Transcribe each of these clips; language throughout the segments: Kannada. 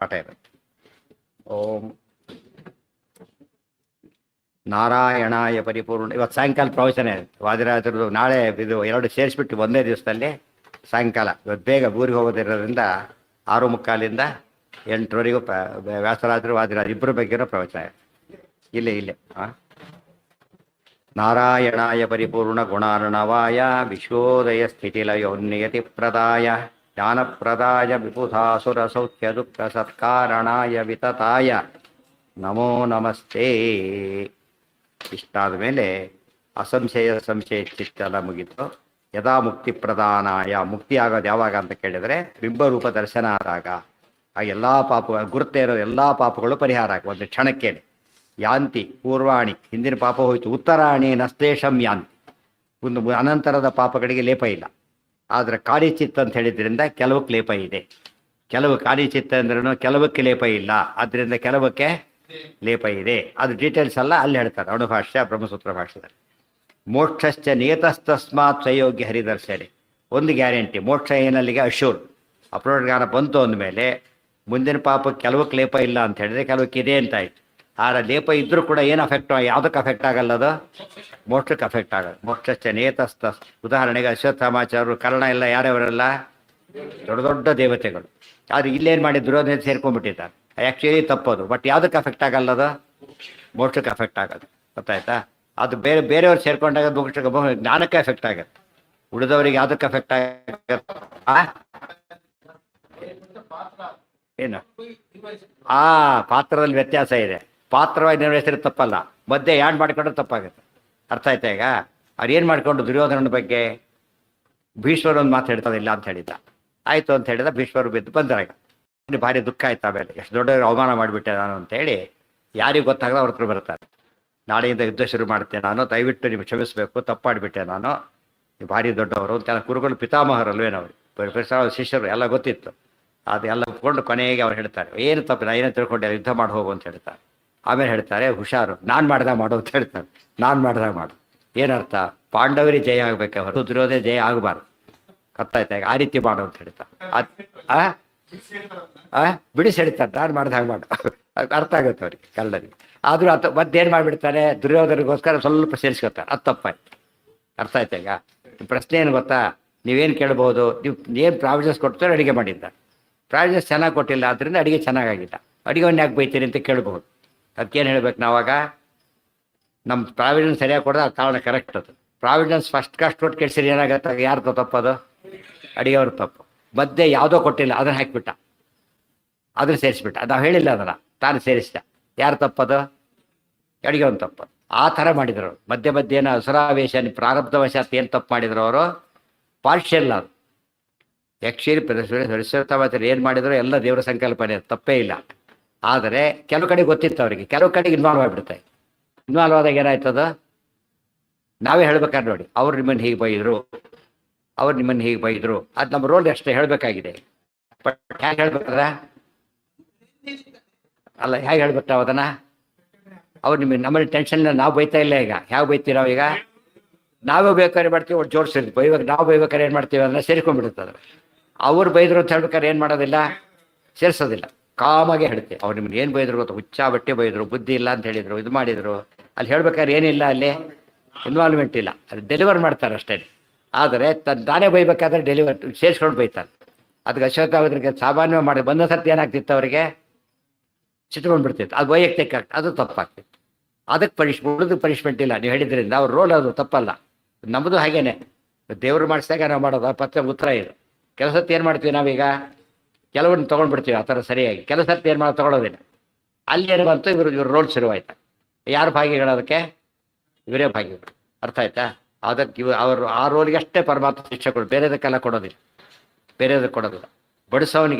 ಪಾಠ ಇರುತ್ತೆ. ಓಂ ನಾರಾಯಣಾಯ ಪರಿಪೂರ್ಣ. ಇವತ್ತು ಸಾಯಂಕಾಲ ಪ್ರವಚನ ಇರುತ್ತೆ ವಾದಿರಾಜರದು. ನಾಳೆ ಇದು ಎರಡು ಸೇರಿಸ್ಬಿಟ್ಟು ಒಂದೇ ದಿವಸದಲ್ಲಿ ಸಾಯಂಕಾಲ. ಇವತ್ತು ಬೇಗ ಊರಿಗೆ ಹೋಗೋದಿರೋದ್ರಿಂದ 6:45 8 ವ್ಯಾಸರಾಜರು ವಾದಿರಾಜ ಇಬ್ಬರ ಬಗ್ಗೆನೂ ಪ್ರವಚನ ಇಲ್ಲೇ ಹಾಂ. ನಾರಾಯಣಾಯ ಪರಿಪೂರ್ಣ ಗುಣಾರ್ಣವಾಯ ವಿಶ್ವೋದಯ ಸ್ಥಿತಿಲಯೋನ್ನಿಯತಿ ಪ್ರದಾಯ ಜ್ಞಾನಪ್ರದಾಯ ವಿಬುಧಾಸುರ ಸೌಖ್ಯ ದುಃಖ ಸತ್ಕಾರಣಾಯ ವಿತತಾಯ ನಮೋ ನಮಸ್ತೆ. ಇಷ್ಟಾದ ಮೇಲೆ ಅಸಂಶಯ ಸಂಶಯ ಚಿತ್ತಲ ಮುಗಿತು. ಯದಾ ಮುಕ್ತಿ ಪ್ರದಾನಾಯ, ಮುಕ್ತಿ ಆಗೋದು ಯಾವಾಗ ಅಂತ ಕೇಳಿದರೆ ಬಿಂಬರೂಪ ದರ್ಶನ ಆದಾಗ ಆ ಎಲ್ಲ ಪಾಪಗಳು ಗುರುತೇ ಇರೋದು ಎಲ್ಲ ಪಾಪಗಳು ಪರಿಹಾರ ಆಗ ಒಂದು ಕ್ಷಣಕ್ಕೆ. ಯಾಂತಿ ಪೂರ್ವಾಣಿ, ಹಿಂದಿನ ಪಾಪ ಹೋಯಿತು. ಉತ್ತರಾಣಿ ನಸ್ತೇಶಂ ಯಾಂತಿ, ಒಂದು ಅನಂತರದ ಪಾಪಗಳಿಗೆ ಲೇಪ ಇಲ್ಲ. ಆದರೆ ಕಾಳಿಚಿತ್ತ ಅಂತ ಹೇಳಿದ್ರಿಂದ ಕೆಲವಕ್ಕೆ ಲೇಪ ಇದೆ. ಕೆಲವು ಕಾಳಿಚಿತ್ತ ಅಂದ್ರೂ ಕೆಲವಕ್ಕೆ ಲೇಪ ಇಲ್ಲ, ಆದ್ದರಿಂದ ಕೆಲವಕ್ಕೆ ಲೇಪ ಇದೆ. ಅದು ಡೀಟೇಲ್ಸ್ ಎಲ್ಲ ಅಲ್ಲಿ ಹೇಳ್ತಾರೆ ಅಣುಭಾಷ್ಯ ಬ್ರಹ್ಮಸೂತ್ರ ಭಾಷ್ಯದಲ್ಲಿ. ಮೋಕ್ಷಶ್ಚ ನಿಯತಸ್ತಸ್ಮಾತ್ ಸಯೋಗ್ಯ ಹರಿದರ್ಶನೆ. ಒಂದು ಗ್ಯಾರಂಟಿ, ಮೋಕ್ಷ ಏನಲ್ಲಿಗೆ ಅಶೂರ್. ಅಪ್ರೋಡ್ ಜ್ಞಾನ ಬಂತು ಅಂದಮೇಲೆ ಮುಂದಿನ ಪಾಪಕ್ಕೆ ಕೆಲವಕ್ಕೆ ಲೇಪ ಇಲ್ಲ ಅಂತ ಹೇಳಿದ್ರೆ ಕೆಲವಕ್ಕೆ ಇದೆ ಅಂತ ಆಯ್ತು. ಆದರೆ ಲೇಪ ಇದ್ರೂ ಕೂಡ ಏನು ಅಫೆಕ್ಟ್, ಯಾವುದಕ್ಕೆ ಅಫೆಕ್ಟ್ ಆಗಲ್ಲ, ಅದು ಮೋಕ್ಷಕ್ಕೆ ಅಫೆಕ್ಟ್ ಆಗಲ್ಲ. ಮೋಕ್ಷಶ್ಚ ನಿಯತಸ್ತ. ಉದಾಹರಣೆಗೆ ಅಶ್ವತ್ಥಾಮಾಚಾರ್ಯರು ಕರ್ಣ ಎಲ್ಲ ಯಾರ್ಯವರೆಲ್ಲ ದೊಡ್ಡ ದೊಡ್ಡ ದೇವತೆಗಳು. ಆದರೆ ಇಲ್ಲೇನು ಮಾಡಿ ದುರ್ಯೋಧನ ಸೇರ್ಕೊಂಡ್ಬಿಟ್ಟಿದ್ದಾರೆ. ಆ್ಯಕ್ಚುಲಿ ತಪ್ಪೋದು, ಬಟ್ ಯಾವುದಕ್ಕೆ ಅಫೆಕ್ಟ್ ಆಗಲ್ಲ, ಅದು ಮೋಕ್ಷಕ್ಕೆ ಅಫೆಕ್ಟ್ ಆಗೋದು. ಗೊತ್ತಾಯ್ತಾ? ಅದು ಬೇರೆಯವ್ರು ಸೇರ್ಕೊಂಡಾಗ ಮೋಕ್ಷಕ್ಕೆ ಜ್ಞಾನಕ್ಕೆ ಎಫೆಕ್ಟ್ ಆಗುತ್ತೆ. ಉಳಿದವರಿಗೆ ಯಾವುದಕ್ಕೆ ಎಫೆಕ್ಟ್ ಆಗುತ್ತೆ? ಏನು ಪಾತ್ರದಲ್ಲಿ ವ್ಯತ್ಯಾಸ ಇದೆ. ಪಾತ್ರವಾಗಿ ನಿರ್ವಹಿಸಿದ್ರೆ ತಪ್ಪಲ್ಲ, ಮಧ್ಯೆ ಯಾಡ್ ಮಾಡಿಕೊಂಡ್ರೆ ತಪ್ಪಾಗುತ್ತೆ. ಅರ್ಥ ಆಯ್ತಾ? ಈಗ ಅವ್ರು ಏನು ಮಾಡಿಕೊಂಡು ದುರ್ಯೋಧನನ ಬಗ್ಗೆ ಭೀಷ್ಮರು ಒಂದು ಮಾತು ಹೇಳ್ತದಿಲ್ಲ ಅಂತ ಹೇಳಿದ್ದ. ಆಯಿತು ಅಂತ ಹೇಳಿದ, ಭೀಷ್ಮರು ಬಿದ್ದು ಬಂದಾಗ ಭಾರಿ ದುಃಖ ಆಯ್ತು. ಆಮೇಲೆ ಎಷ್ಟು ದೊಡ್ಡ ಅವಮಾನ ಮಾಡಿಬಿಟ್ಟೆ ನಾನು ಅಂತೇಳಿ ಯಾರಿಗೆ ಗೊತ್ತಾಗದ ಅವ್ರ ಹತ್ರ ಬರ್ತಾರೆ. ನಾಳೆಯಿಂದ ಯುದ್ಧ ಶುರು ಮಾಡ್ತೇನೆ ನಾನು, ದಯವಿಟ್ಟು ನಿಮ್ಗೆ ಕ್ಷಮಿಸಬೇಕು, ತಪ್ಪಾಡಿಬಿಟ್ಟೆ ನಾನು, ಭಾರಿ ದೊಡ್ಡವರು ಅಂತೆಲ್ಲ. ಕುರುಗಳು ಪಿತಾಮಹರಲ್ವೇನವರು, ಶಿಷ್ಯರು ಎಲ್ಲ ಗೊತ್ತಿತ್ತು. ಅದೆಲ್ಲ ಒಪ್ಕೊಂಡು ಕೊನೆಗೆ ಅವ್ರು ಹೇಳ್ತಾರೆ, ಏನು ತಪ್ಪು, ನಾ ಏನೇ ತಿಳ್ಕೊಂಡೆ, ಯುದ್ಧ ಮಾಡಿ ಹೋಗು ಅಂತ ಹೇಳ್ತಾರೆ. ಆಮೇಲೆ ಹೇಳ್ತಾರೆ, ಹುಷಾರು, ನಾನು ಮಾಡ್ದಾಗ ಮಾಡು ಅಂತ ಹೇಳ್ತಾರೆ. ನಾನು ಮಾಡ್ದಾಗ ಮಾಡು ಏನರ್ಥ? ಪಾಂಡವರಿಗೆ ಜಯ ಆಗಬೇಕೆ ಹೊರತು ದುರ್ಯೋಧನ ಜಯ ಆಗಬಾರ್ದು. ಗೊತ್ತಾಯ್ತಾ? ಆ ರೀತಿ ಮಾಡು ಅಂತ ಹೇಳ್ತಾರೆ. ಬಿಡಿಸಿ ಹೇಳ್ತಾರೆ, ನಾನು ಮಾಡ್ದಾಗ ಮಾಡು. ಅರ್ಥ ಆಗುತ್ತೆ ಅವ್ರಿಗೆ ಕನ್ನಡರಿಗೆ. ಆದರೂ ಮತ್ತೇನು ಮಾಡಿಬಿಡ್ತಾರೆ, ದುರ್ಯೋಧನಿಗೋಸ್ಕರ ಸ್ವಲ್ಪ ಸೇರಿಸ್ಕೊತಾರೆ. ಅದು ತಪ್ಪಾಯ್ತು. ಅರ್ಥ ಆಯ್ತಾ? ಈಗ ಪ್ರಶ್ನೆ ಏನು ಗೊತ್ತಾ, ನೀವೇನು ಕೇಳ್ಬೋದು, ನೀವು ಏನು ಪ್ರಾವಿಷನ್ಸ್ ಕೊಡ್ತಾರೆ ಅಡುಗೆ ಮಾಡಿದ್ದ, ಪ್ರಾವಿಷನ್ಸ್ ಚೆನ್ನಾಗಿ ಕೊಟ್ಟಿಲ್ಲ, ಆದ್ದರಿಂದ ಅಡುಗೆ ಚೆನ್ನಾಗಾಗಿಲ್ಲ, ಅಡುಗೆವನ್ನು ಯಾಕೆ ಬೈತೀರಿ ಅಂತ ಕೇಳ್ಬೋದು. ಅದಕ್ಕೇನು ಹೇಳ್ಬೇಕು ನಾವಾಗ? ನಮ್ಮ ಪ್ರಾವಿಷನ್ಸ್ ಸರಿಯಾಗಿ ಕೊಡೋದು ಆ ಕಾರಣ ಕರೆಕ್ಟ್. ಅದು ಪ್ರಾವಿಷನ್ಸ್ ಫಸ್ಟ್ ಕಾಸ್ಟ್ ಕೊಟ್ಟು ಕೆಡ್ಸಿರಿ ಏನಾಗತ್ತೆ? ಯಾರ್ದು ತಪ್ಪದು? ಅಡುಗೆಯವ್ರ ತಪ್ಪು. ಮಧ್ಯೆ ಯಾವುದೋ ಕೊಟ್ಟಿಲ್ಲ, ಅದನ್ನು ಹಾಕಿಬಿಟ್ಟ, ಅದನ್ನು ಸೇರಿಸ್ಬಿಟ್ಟ. ನಾವು ಹೇಳಿಲ್ಲ, ಅದನ್ನು ತಾನು ಸೇರಿಸಿದ. ಯಾರು ತಪ್ಪದು? ಅಡುಗೆಯವನು ತಪ್ಪದು. ಆ ಥರ ಮಾಡಿದ್ರು. ಮಧ್ಯೆ ಏನೋ ಅಸುರಾವೇಶ ಪ್ರಾರಬ್ಧವಶಾತ್ ಏನು ತಪ್ಪು ಮಾಡಿದ್ರು ಅವರು, ಪಾರ್ಷಿಯಲ್. ಅದು ಆ್ಯಕ್ಚುಲಿ ಸರಸ್ವತಾಚಾರ್ಯರು ಏನು ಮಾಡಿದ್ರು ಎಲ್ಲ ದೇವರ ಸಂಕಲ್ಪನೆ, ತಪ್ಪೇ ಇಲ್ಲ. ಆದರೆ ಕೆಲವು ಕಡೆ ಗೊತ್ತಿತ್ತು ಅವರಿಗೆ, ಕೆಲವು ಕಡೆಗೆ ಇನ್ವಾಲ್ವ್ ಆಗಿಬಿಡುತ್ತೆ. ಇನ್ವಾಲ್ವ್ ಆದಾಗ ಏನಾಯ್ತದ, ನಾವೇ ಹೇಳ್ಬೇಕಾದ್ರೆ ನೋಡಿ, ಅವ್ರು ನಿಮ್ಮನ್ನು ಹೀಗೆ ಬೈದರು, ಅವ್ರು ನಿಮ್ಮನ್ನು ಹೀಗೆ ಬೈದರು, ಅದು ನಮ್ಮ ರೋಲ್ ಅಷ್ಟೇ ಹೇಳಬೇಕಾಗಿದೆ. ಬಟ್ ಹೇಗೆ ಹೇಳ್ಬೇಕಾದ್ರೆ ಅಲ್ಲ, ಹೇಗೆ ಹೇಳ್ಬೇಕು ನಾವು ಅದನ್ನು? ಅವ್ರು ನಮ್ಮಲ್ಲಿ ಟೆನ್ಷನ್ ನಾವು ಬೈತಾ ಇಲ್ಲ. ಈಗ ಹೇಗೆ ಬೈತೀವಿ ಈಗ? ನಾವೇ ಬೇಕಾದ್ರೆ ಮಾಡ್ತೀವಿ, ಒಟ್ಟು ಜೋಡಿಸಿರ್ತೀವಿ. ಬೈವಾಗ ನಾವು ಬೈಬೇಕಾದ್ರೆ ಏನು ಮಾಡ್ತೀವಿ ಅದನ್ನ ಸೇರ್ಕೊಂಡ್ಬಿಡುತ್ತದೆ. ಅವ್ರು ಬೈದರು ಅಂತ ಹೇಳ್ಬೇಕಾದ್ರೆ ಏನು ಮಾಡೋದಿಲ್ಲ, ಸೇರಿಸೋದಿಲ್ಲ, ಕಾಮಾಗೆ ಹೇಳ್ತೀವಿ. ಅವ್ರು ನಿಮ್ಗೆ ಏನು ಬೈದ್ರು ಗೊತ್ತಾ, ಹುಚ್ಚಾ ಬಟ್ಟೆ ಬೈದರು, ಬುದ್ಧಿ ಇಲ್ಲ ಅಂತ ಹೇಳಿದರು, ಇದು ಮಾಡಿದರು. ಅಲ್ಲಿ ಹೇಳ್ಬೇಕಾದ್ರೆ ಏನಿಲ್ಲ, ಅಲ್ಲಿ ಇನ್ವಾಲ್ವ್ಮೆಂಟ್ ಇಲ್ಲ, ಅದು ಡೆಲಿವರ್ ಮಾಡ್ತಾರೆ ಅಷ್ಟೇ. ಆದರೆ ತಾನೇ ಬೈಬೇಕಾದ್ರೆ ಡೆಲಿವರ್ ಸೇರಿಸ್ಕೊಂಡು ಬೈತಾರೆ. ಅದಕ್ಕೆ ಅಶ್ವತ್ಥಾಮರಿಗೆ ಸಾಮಾನ್ಯ ಮಾಡಿ ಬಂದ ಸರ್ತಿ ಏನಾಗ್ತಿತ್ತು, ಅವರಿಗೆ ಸಿಟ್ಕೊಂಡ್ಬಿಡ್ತಿತ್ತು. ಅದು ವೈಯಕ್ತಿಕ, ಅದು ತಪ್ಪಾಗ್ತಿತ್ತು. ಅದಕ್ಕೆ ಉಳಿದು ಪನಿಷ್ಮೆಂಟ್ ಇಲ್ಲ. ನೀವು ಹೇಳಿದ್ರಿಂದ ಅವ್ರ ರೋಲ್ ಅದು ತಪ್ಪಲ್ಲ. ನಮ್ಮದು ಹಾಗೇನೆ, ದೇವರು ಮಾಡಿಸಿದಾಗ ನಾವು ಮಾಡೋದು ಆ ಪತ್ರ ಉತ್ತರ ಇದು. ಕೆಲಸಕ್ಕೆ ಏನು ಮಾಡ್ತೀವಿ ನಾವೀಗ, ಕೆಲವನ್ನ ತೊಗೊಂಡ್ಬಿಡ್ತೀವಿ ಆ ಥರ ಸರಿಯಾಗಿ. ಕೆಲಸಕ್ಕೆ ಏನು ಮಾಡೋದು ತೊಗೊಳೋದಿಲ್ಲ. ಅಲ್ಲಿ ಏನು ಬಂತು, ಇವ್ರ ರೋಲ್ ಶುರುವಾಯ್ತು. ಯಾರು ಭಾಗಿಗಳು ಅದಕ್ಕೆ? ಇವರೇ ಭಾಗಿಗಳು. ಅರ್ಥ ಆಯ್ತಾ? ಅದಕ್ಕೆ ಅವರು ಆ ರೋಲ್ಗೆ ಅಷ್ಟೇ ಪರಮಾತ್ಮ ಶಿಕ್ಷೆ ಕೊಡು, ಬೇರೆದಕ್ಕೆಲ್ಲ ಕೊಡೋದಿಲ್ಲ, ಬೇರೆದಕ್ಕೆ ಕೊಡೋದಿಲ್ಲ.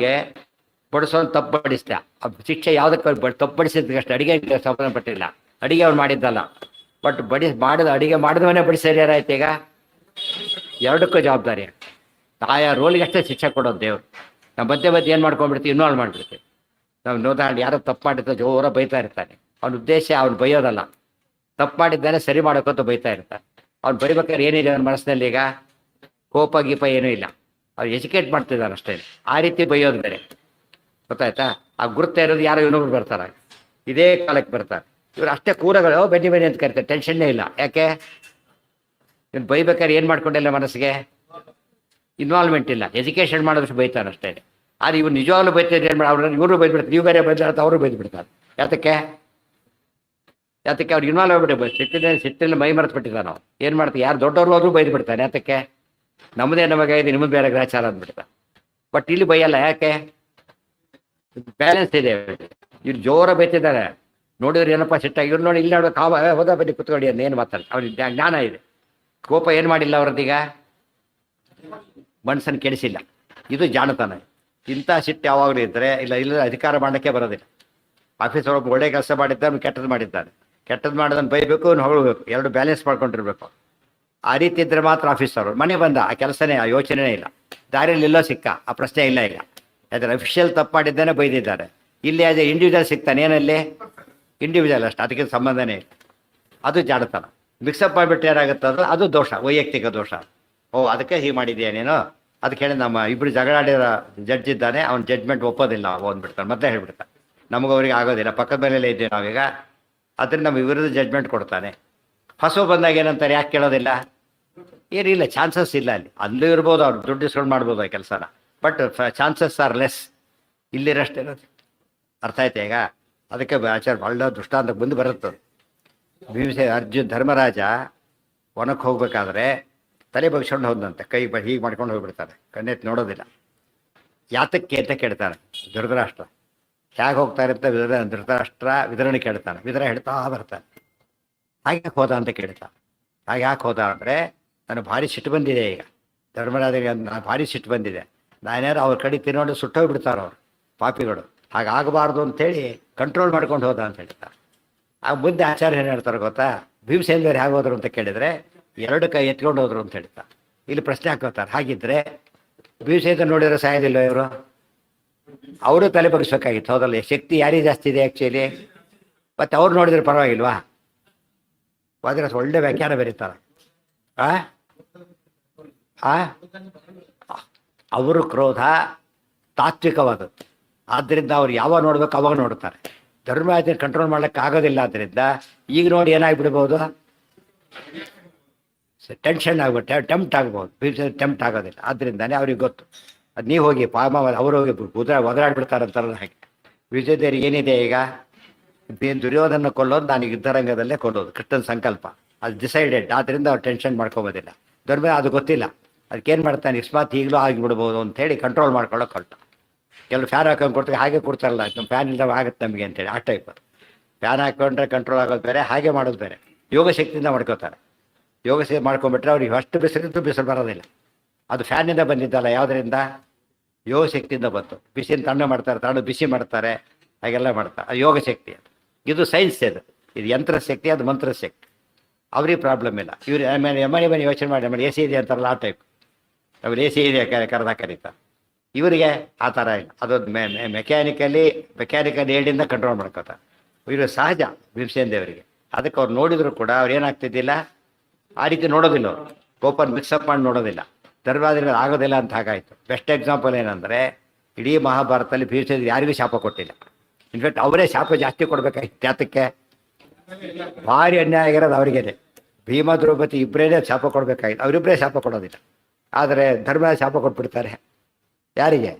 ಬಡಿಸೋನು ತಪ್ಪು ಬಡಿಸ್ದ, ಶಿಕ್ಷೆ ಯಾವುದಕ್ಕೆ? ತಪ್ಪು ಬಡಿಸಿದ್ದಕ್ಕಷ್ಟೇ, ಅಡುಗೆ ಸಂಬಂಧಪಟ್ಟಿಲ್ಲ. ಅಡುಗೆ ಅವ್ನು ಮಾಡಿದ್ದಲ್ಲ, ಬಟ್ ಅಡುಗೆ ಮಾಡಿದವನೇ ಬಡಿಸಿರ್ಯಾರಾಯ್ತು. ಈಗ ಎರಡಕ್ಕೂ ಜವಾಬ್ದಾರಿ. ಆಯಾ ರೋಲಿಗೆ ಅಷ್ಟೇ ಶಿಕ್ಷೆ ಕೊಡೋದು ದೇವರು. ನಾವು ಮಧ್ಯೆ ಏನು ಮಾಡ್ಕೊಂಡ್ಬಿಡ್ತೀವಿ, ಇನ್ವಾಲ್ವ್ ಮಾಡಿಬಿಡ್ತೀವಿ. ನಾವು ನೋದಾಂಡು ಯಾರೋ ತಪ್ಪು ಮಾಡಿದ್ರೆ ಜೋರ ಬೈತಾ ಇರ್ತಾನೆ. ಅವನ ಉದ್ದೇಶ ಅವ್ನು ಬೈಯೋದಲ್ಲ, ತಪ್ಪು ಮಾಡಿದ್ದಾನೆ ಸರಿ ಮಾಡೋಕ್ಕಂತ ಬೈತಾ ಇರ್ತಾನೆ. ಅವ್ನು ಬೈಬೇಕಾದ್ರೆ ಏನಿದೆ ಅವನ ಮನಸ್ಸಿನಲ್ಲಿ? ಈಗ ಕೋಪ ಗೀಪ ಏನೂ ಇಲ್ಲ, ಅವ್ರು ಎಜುಕೇಟ್ ಮಾಡ್ತಿದ್ದಾನೆ ಅಷ್ಟೇ. ಆ ರೀತಿ ಬೈಯೋದು ಬೇರೆ. ಗೊತ್ತಾಯ್ತಾ? ಆ ಗುರುತ ಇರೋದು ಯಾರೋ ಇನ್ನೊಬ್ರು ಬರ್ತಾರೆ, ಇದೇ ಕಾಲಕ್ಕೆ ಬರ್ತಾರೆ. ಇವ್ರು ಅಷ್ಟೇ ಕೂರಗಳು ಬನ್ನಿ ಬನ್ನಿ ಅಂತ ಕರಿತಾರೆ, ಟೆನ್ಷನ್ನೇ ಇಲ್ಲ. ಯಾಕೆ? ಇವ್ನು ಬೈಬೇಕಾದ್ರೆ ಏನು ಮಾಡ್ಕೊಂಡಿಲ್ಲ, ಮನಸ್ಸಿಗೆ ಇನ್ವಾಲ್ವ್ಮೆಂಟ್ ಇಲ್ಲ, ಎಜುಕೇಷನ್ ಮಾಡೋದಷ್ಟು ಬೈತಾನೆ ಅಷ್ಟೇ. ಆದರೆ ಇವ್ರು ನಿಜವಾಗ್ಲೂ ಬೈತಾರೆ, ಏನು ಮಾಡಿ ಅವ್ರು ಇವರು ಬೈದ್ಬಿಡ್ತಾರೆ, ನೀವು ಬೇರೆ ಬೈದಾಡ್ತಾ ಅವರು ಬೈದ್ಬಿಡ್ತಾರೆ. ಯಾತಕ್ಕೆ? ಅವ್ರು ಇನ್ವಾಲ್ವ್ ಆಗ್ಬಿಟ್ಟು ಸಿಟ್ಟಿನಲ್ಲಿ ಮೈ ಮರೆತು ಬಿಟ್ಟಿಲ್ಲ. ನಾವು ಏನು ಮಾಡ್ತೀವಿ, ಯಾರು ದೊಡ್ಡವರು ಹೋದ್ರು ಬೈದು ಬಿಡ್ತಾನೆ. ಯಾತಕ್ಕೆ? ನಮ್ಮದೇ ನಮಗೆ ಇದು, ನಿಮ್ಮದು ಬೇರೆ ಗ್ರಾಚಾರ ಅಂದ್ಬಿಡ್ತಾರೆ. ಬಟ್ ಇಲ್ಲಿ ಬೈಯಲ್ಲ. ಯಾಕೆ? ಬ್ಯಾಲೆನ್ಸ್ ಇದೆ. ಇವ್ರು ಜೋರ ಬೈತಿದ್ದಾರೆ, ನೋಡಿದ್ರೆ ಏನಪ್ಪ ಸಿಟ್ಟಾಗಿ, ಇವ್ರು ನೋಡಿ ಇಲ್ಲಿ ನೋಡೋ ಕಾವ ಹೋದ ಬನ್ನಿ ಕುತ್ಕೊಳ್ಳಿ ಅಂತ ಏನು ಮಾತಾಡ್ತಾರೆ. ಅವ್ರಿಗೆ ಜ್ಞಾನ ಇದೆ. ಕೋಪ ಏನು ಮಾಡಿಲ್ಲ ಅವ್ರದ್ದೀಗ, ಮನಸ್ಸನ್ನು ಕೆಡಿಸಿಲ್ಲ. ಇದು ಜಾಣತನ. ಇಂಥ ಸಿಟ್ಟು ಯಾವಾಗಲೂ ಇದ್ದರೆ ಇಲ್ಲ ಅಧಿಕಾರ ಮಾಡೋಕ್ಕೆ ಬರೋದಿಲ್ಲ. ಆಫೀಸ್ ಒಳಗೆ ಒಳ್ಳೆ ಕೆಲಸ ಮಾಡಿದ್ದಾನೆ, ಕೆಟ್ಟದ್ದು ಮಾಡಿದ್ದಾನೆ, ಕೆಟ್ಟದ್ದು ಮಾಡೋದನ್ನು ಬೈಬೇಕು, ಹೊಗಳಬೇಕು, ಎರಡು ಬ್ಯಾಲೆನ್ಸ್ ಮಾಡ್ಕೊಂಡಿರ್ಬೇಕು. ಆ ರೀತಿ ಇದ್ದರೆ ಮಾತ್ರ ಆಫೀಸ್ ಅವರು. ಮನೆ ಬಂದ ಆ ಕೆಲಸನೇ, ಆ ಯೋಚನೆನೇ ಇಲ್ಲ, ದಾರಿಯಲ್ಲಿ ಎಲ್ಲೋ ಸಿಕ್ಕ ಆ ಪ್ರಶ್ನೆ ಇಲ್ಲ. ಈಗ ಯಾಕಂದರೆ ಅಫಿಷಿಯಲ್ ತಪ್ಪು ಮಾಡಿದ್ದಾನೆ, ಬೈದಿದ್ದಾರೆ. ಇಲ್ಲಿ ಅದೇ ಇಂಡಿವಿಜುವಲ್ ಸಿಗ್ತಾನೆ, ಏನಲ್ಲಿ ಇಂಡಿವಿಜುವಲ್ ಅಷ್ಟು, ಅದಕ್ಕೆ ಸಂಬಂಧನೇ ಇಲ್ಲ. ಅದು ಜಾಣತನ. ಮಿಕ್ಸಪ್ ಮಾಡಿಬಿಟ್ಟು ಏನಾಗುತ್ತೆ ಅದು ದೋಷ, ವೈಯಕ್ತಿಕ ದೋಷ. ಅದಕ್ಕೆ ಹೀಗೆ ಮಾಡಿದ್ಯಾ ನೀನು, ಅದಕ್ಕೆ ಹೇಳಿ ನಮ್ಮ ಇಬ್ಬರು ಜಗಳಾಡಿರೋ ಜಡ್ಜ್ ಇದ್ದಾನೆ, ಅವ್ನ ಜಡ್ಜ್ಮೆಂಟ್ ಒಪ್ಪೋದಿಲ್ಲ ಅಂದ್ಬಿಡ್ತಾನೆ, ಮತ್ತೆ ಹೇಳ್ಬಿಡ್ತಾನೆ ನಮಗೆ ಅವ್ರಿಗೆ ಆಗೋದಿಲ್ಲ, ಪಕ್ಕದ ಮನೇಲೇ ಇದ್ದೀವಿ ನಾವೀಗ, ಅದರಿಂದ ನಮ್ಮ ವಿರುದ್ಧ ಜಡ್ಜ್ಮೆಂಟ್ ಕೊಡ್ತಾನೆ. ಹೊಸ ಬಂದಾಗ ಏನಂತಾರೆ, ಯಾಕೆ ಕೇಳೋದಿಲ್ಲ? ಏನಿಲ್ಲ, ಚಾನ್ಸಸ್ ಇಲ್ಲ. ಅಲ್ಲೂ ಇರ್ಬೋದು, ಅವ್ರು ದುಡ್ಡು ಇಸ್ಕೊಂಡು ಮಾಡ್ಬೋದು ಆ ಕೆಲಸನ, ಬಟ್ ಚಾನ್ಸಸ್ ಆರ್ ಲೆಸ್. ಇಲ್ಲಿರಷ್ಟಿರೋದು. ಅರ್ಥ ಆಯ್ತಾ ಈಗ? ಅದಕ್ಕೆ ಆಚಾರ ಒಳ್ಳೆ ದೃಷ್ಟಾಂತ ಬಂದು ಬರುತ್ತೆ. ಧರ್ಮರಾಜ ವನಕ್ಕೆ ಹೋಗ್ಬೇಕಾದ್ರೆ ತಲೆ ಬಗ್ಸ್ಕೊಂಡು ಹೋದಂತೆ, ಕೈ ಹೀಗೆ ಮಾಡ್ಕೊಂಡು ಹೋಗ್ಬಿಡ್ತಾರೆ, ಕಣ್ಣೆತ್ತು ನೋಡೋದಿಲ್ಲ. ಯಾತಕ್ಕೆ ಅಂತ ಕೇಳ್ತಾನೆ ಧೃತರಾಷ್ಟ್ರ. ಹೇಗೆ ಹೋಗ್ತಾರೆ ಅಂತ ಧೃತರಾಷ್ಟ್ರ ವಿದರಣೆ ಕೇಳ್ತಾನೆ. ವಿದರ ಹೇಳ್ತಾ ಬರ್ತಾನೆ, ಹಾಗೆ ಯಾಕೆ ಹೋದ ಅಂತ ಕೇಳ್ತಾನೆ. ಹಾಗೆ ಯಾಕೆ ಹೋದ ಅಂದರೆ, ನನಗೆ ಭಾರಿ ಸಿಟ್ಟು ಬಂದಿದೆ ಈಗ, ಧರ್ಮರಾಜನಿಗೆ ನಾನು ಭಾರಿ ಸಿಟ್ಟು ಬಂದಿದೆ, ನಾನೇನಾರು ಅವ್ರ ಕಡೆ ತಿನ್ನೋಡು ಸುಟ್ಟೋಗ್ಬಿಡ್ತಾರೆ ಅವರು ಪಾಪಿಗಳು, ಹಾಗಾಗಬಾರ್ದು ಅಂತೇಳಿ ಕಂಟ್ರೋಲ್ ಮಾಡ್ಕೊಂಡು ಹೋದ ಅಂತ ಹೇಳ್ತಾರೆ. ಆಗ ಮುಂದೆ ಆಚಾರ್ಯ ಏನು ಹೇಳ್ತಾರೆ ಗೊತ್ತಾ, ಭೀಮಸೇನ ಬೇರೆ ಹೇಗೆ ಹೋದ್ರು ಅಂತ ಕೇಳಿದರೆ, ಎರಡು ಕೈ ಎತ್ಕೊಂಡು ಹೋದ್ರು ಅಂತ ಹೇಳ್ತಾರೆ. ಇಲ್ಲಿ ಪ್ರಶ್ನೆ ಹಾಕೋತಾರೆ, ಹಾಗಿದ್ರೆ ಭೀಮಸೇನ ನೋಡಿದ್ರೆ ಸಾಯೋದಿಲ್ಲ ಇವರು, ಅವರು ತಲೆ ಬಗ್ಸ್ಬೇಕಾಗಿತ್ತು, ಹೌದಲ್ಲ? ಶಕ್ತಿ ಯಾರಿಗೆ ಜಾಸ್ತಿ ಇದೆ ಆ್ಯಕ್ಚುಲಿ? ಮತ್ತು ಅವ್ರು ನೋಡಿದ್ರೆ ಪರವಾಗಿಲ್ವಾ? ಆದರೆ ಒಳ್ಳೆ ವ್ಯಾಖ್ಯಾನ ಬರೀತಾರೆ. ಅವರು ಕ್ರೋಧ ತಾತ್ವಿಕವಾದದ್ದು, ಆದ್ದರಿಂದ ಅವ್ರು ಯಾವಾಗ ನೋಡ್ಬೇಕು ಅವಾಗ ನೋಡ್ತಾರೆ. ಧರ್ಮರಾಜನ ಕಂಟ್ರೋಲ್ ಮಾಡ್ಲಿಕ್ಕೆ ಆಗೋದಿಲ್ಲ. ಆದ್ದರಿಂದ ಈಗ ನೋಡಿ ಏನಾಗ್ಬಿಡ್ಬೋದು, ಟೆನ್ಷನ್ ಆಗ್ಬಿಟ್ಟು ಟೆಂಪ್ಟ್ ಆಗ್ಬೋದು. ಟೆಂಪ್ಟ್ ಆಗೋದಿಲ್ಲ. ಆದ್ದರಿಂದಾನೇ ಅವ್ರಿಗೆ ಗೊತ್ತು, ಅದು ನೀವು ಹೋಗಿ ಅವ್ರು ಹೋಗಿ ಒದರಾಡ್ಬಿಡ್ತಾರಂತಾರಲ್ಲ ಹಾಗೆ. ವಿಜಯದೇವರಿಗೆ ಏನಿದೆ ಈಗ, ದುರ್ಯೋಧನ ಕೊಲ್ಲೋದು, ನಾನು ಯುದ್ಧರಂಗದಲ್ಲೇ ಕೊಲ್ಲೋದು, ಕೃಷ್ಣನ ಸಂಕಲ್ಪ, ಅದು ಡಿಸೈಡೆಡ್. ಆದ್ದರಿಂದ ಅವ್ರು ಟೆನ್ಷನ್ ಮಾಡ್ಕೊಬೋದಿಲ್ಲ. ಧರ್ಮ ಅದು ಗೊತ್ತಿಲ್ಲ, ಅದಕ್ಕೇನು ಮಾಡ್ತಾನೆ, ಇಸ್ಮಾತ್ ಈಗಲೂ ಆಗಿಬಿಡ್ಬೋದು ಅಂತೇಳಿ ಕಂಟ್ರೋಲ್ ಮಾಡ್ಕೊಳ್ಳೋಕೆ ಹೊರಟ. ಕೆಲವು ಫ್ಯಾನ್ ಹಾಕೊಂಡು ಕೊಡ್ತಾರೆ, ಹಾಗೆ ಕೊಡ್ತಾರಲ್ಲ, ನಮ್ಮ ಫ್ಯಾನ್ ಇಲ್ದಾಗ ಆಗುತ್ತೆ ನಮಗೆ ಅಂತೇಳಿ, ಆ ಟೈಪ್. ಫ್ಯಾನ್ ಹಾಕೊಂಡ್ರೆ ಕಂಟ್ರೋಲ್ ಆಗೋದು ಬೇರೆ, ಹಾಗೆ ಮಾಡೋದು ಬೇರೆ. ಯೋಗ ಶಕ್ತಿಯಿಂದ ಮಾಡ್ಕೋತಾರೆ. ಯೋಗ ಶಕ್ತಿ ಮಾಡ್ಕೊಂಡ್ಬಿಟ್ರೆ ಅವ್ರಿಗೆ ಅಷ್ಟು ಬಿಸಿಲಿದ್ದು ಬಿಸಿಲು ಬರೋದಿಲ್ಲ. ಅದು ಫ್ಯಾನಿಂದ ಬಂದಿದ್ದಲ್ಲ, ಯಾವುದರಿಂದ? ಯೋಗ ಶಕ್ತಿಯಿಂದ ಬಂತು. ಬಿಸಿನ ತಣ್ಣು ಮಾಡ್ತಾರೆ, ತಣ್ಣು ಬಿಸಿ ಮಾಡ್ತಾರೆ, ಹಾಗೆಲ್ಲ ಮಾಡ್ತಾರೆ. ಅದು ಯೋಗ ಶಕ್ತಿ. ಅದು ಇದು ಸೈನ್ಸ್. ಇದು ಯಂತ್ರ ಶಕ್ತಿ, ಅದು ಮಂತ್ರ ಶಕ್ತಿ. ಅವ್ರಿಗೆ ಪ್ರಾಬ್ಲಮ್ ಇಲ್ಲ. ಇವ್ರು ಆಮೇಲೆ ಮನೆ ಯೋಚನೆ ಮಾಡಿ, ಆಮೇಲೆ ಎ ಸಿ ಇದೆ ಅಂತಾರಲ್ಲ ಆ ಟೈಪ್, ಅವ್ರು ಎ ಸಿ ಇದೆ ಕರೀತಾರೆ. ಇವರಿಗೆ ಆ ಥರ ಇಲ್ಲ. ಅದು ಮೆಕ್ಯಾನಿಕಲ್ ಏಡಿಂದ ಕಂಟ್ರೋಲ್ ಮಾಡ್ಕೋತಾರೆ. ಇವರು ಸಹಜ ಭೀಮಸೇನ ದೇವರಿಗೆ. ಅದಕ್ಕೆ ಅವ್ರು ನೋಡಿದ್ರು ಕೂಡ ಅವ್ರು ಏನಾಗ್ತಿದ್ದಿಲ್ಲ, ಆ ರೀತಿ ನೋಡೋದಿಲ್ಲ. ಅವರು ಕೋಪನ್ ಮಿಕ್ಸಪ್ ಮಾಡಿ ನೋಡೋದಿಲ್ಲ. ಧರ್ಮರಾಜರಿಗೆ ಆಗೋದಿಲ್ಲ ಅಂತ ಹಾಗಾಯಿತು. ಬೆಸ್ಟ್ ಎಕ್ಸಾಂಪಲ್ ಏನಂದರೆ, ಇಡೀ ಮಹಾಭಾರತದಲ್ಲಿ ಭೀಮಸೇನ ಯಾರಿಗೂ ಶಾಪ ಕೊಟ್ಟಿಲ್ಲ. ಇನ್ಫ್ಯಾಕ್ಟ್ ಅವರೇ ಶಾಪ ಜಾಸ್ತಿ ಕೊಡಬೇಕಾಗಿತ್ತು. ಯಾತಕ್ಕೆ? ಭಾರಿ ಅನ್ಯಾಯ ಆಗಿರೋದು ಅವರಿಗೇನೆ. ಭೀಮ ದ್ರೌಪದಿ ಇಬ್ಬರೇ ಶಾಪ ಕೊಡಬೇಕಾಗಿತ್ತು, ಅವರಿಬ್ಬರೇ ಶಾಪ ಕೊಡೋದಿಲ್ಲ. ಆದರೆ ಧರ್ಮರಾಜ ಶಾಪ ಕೊಟ್ಬಿಡ್ತಾರೆ. ಯಾರಿಗೆ?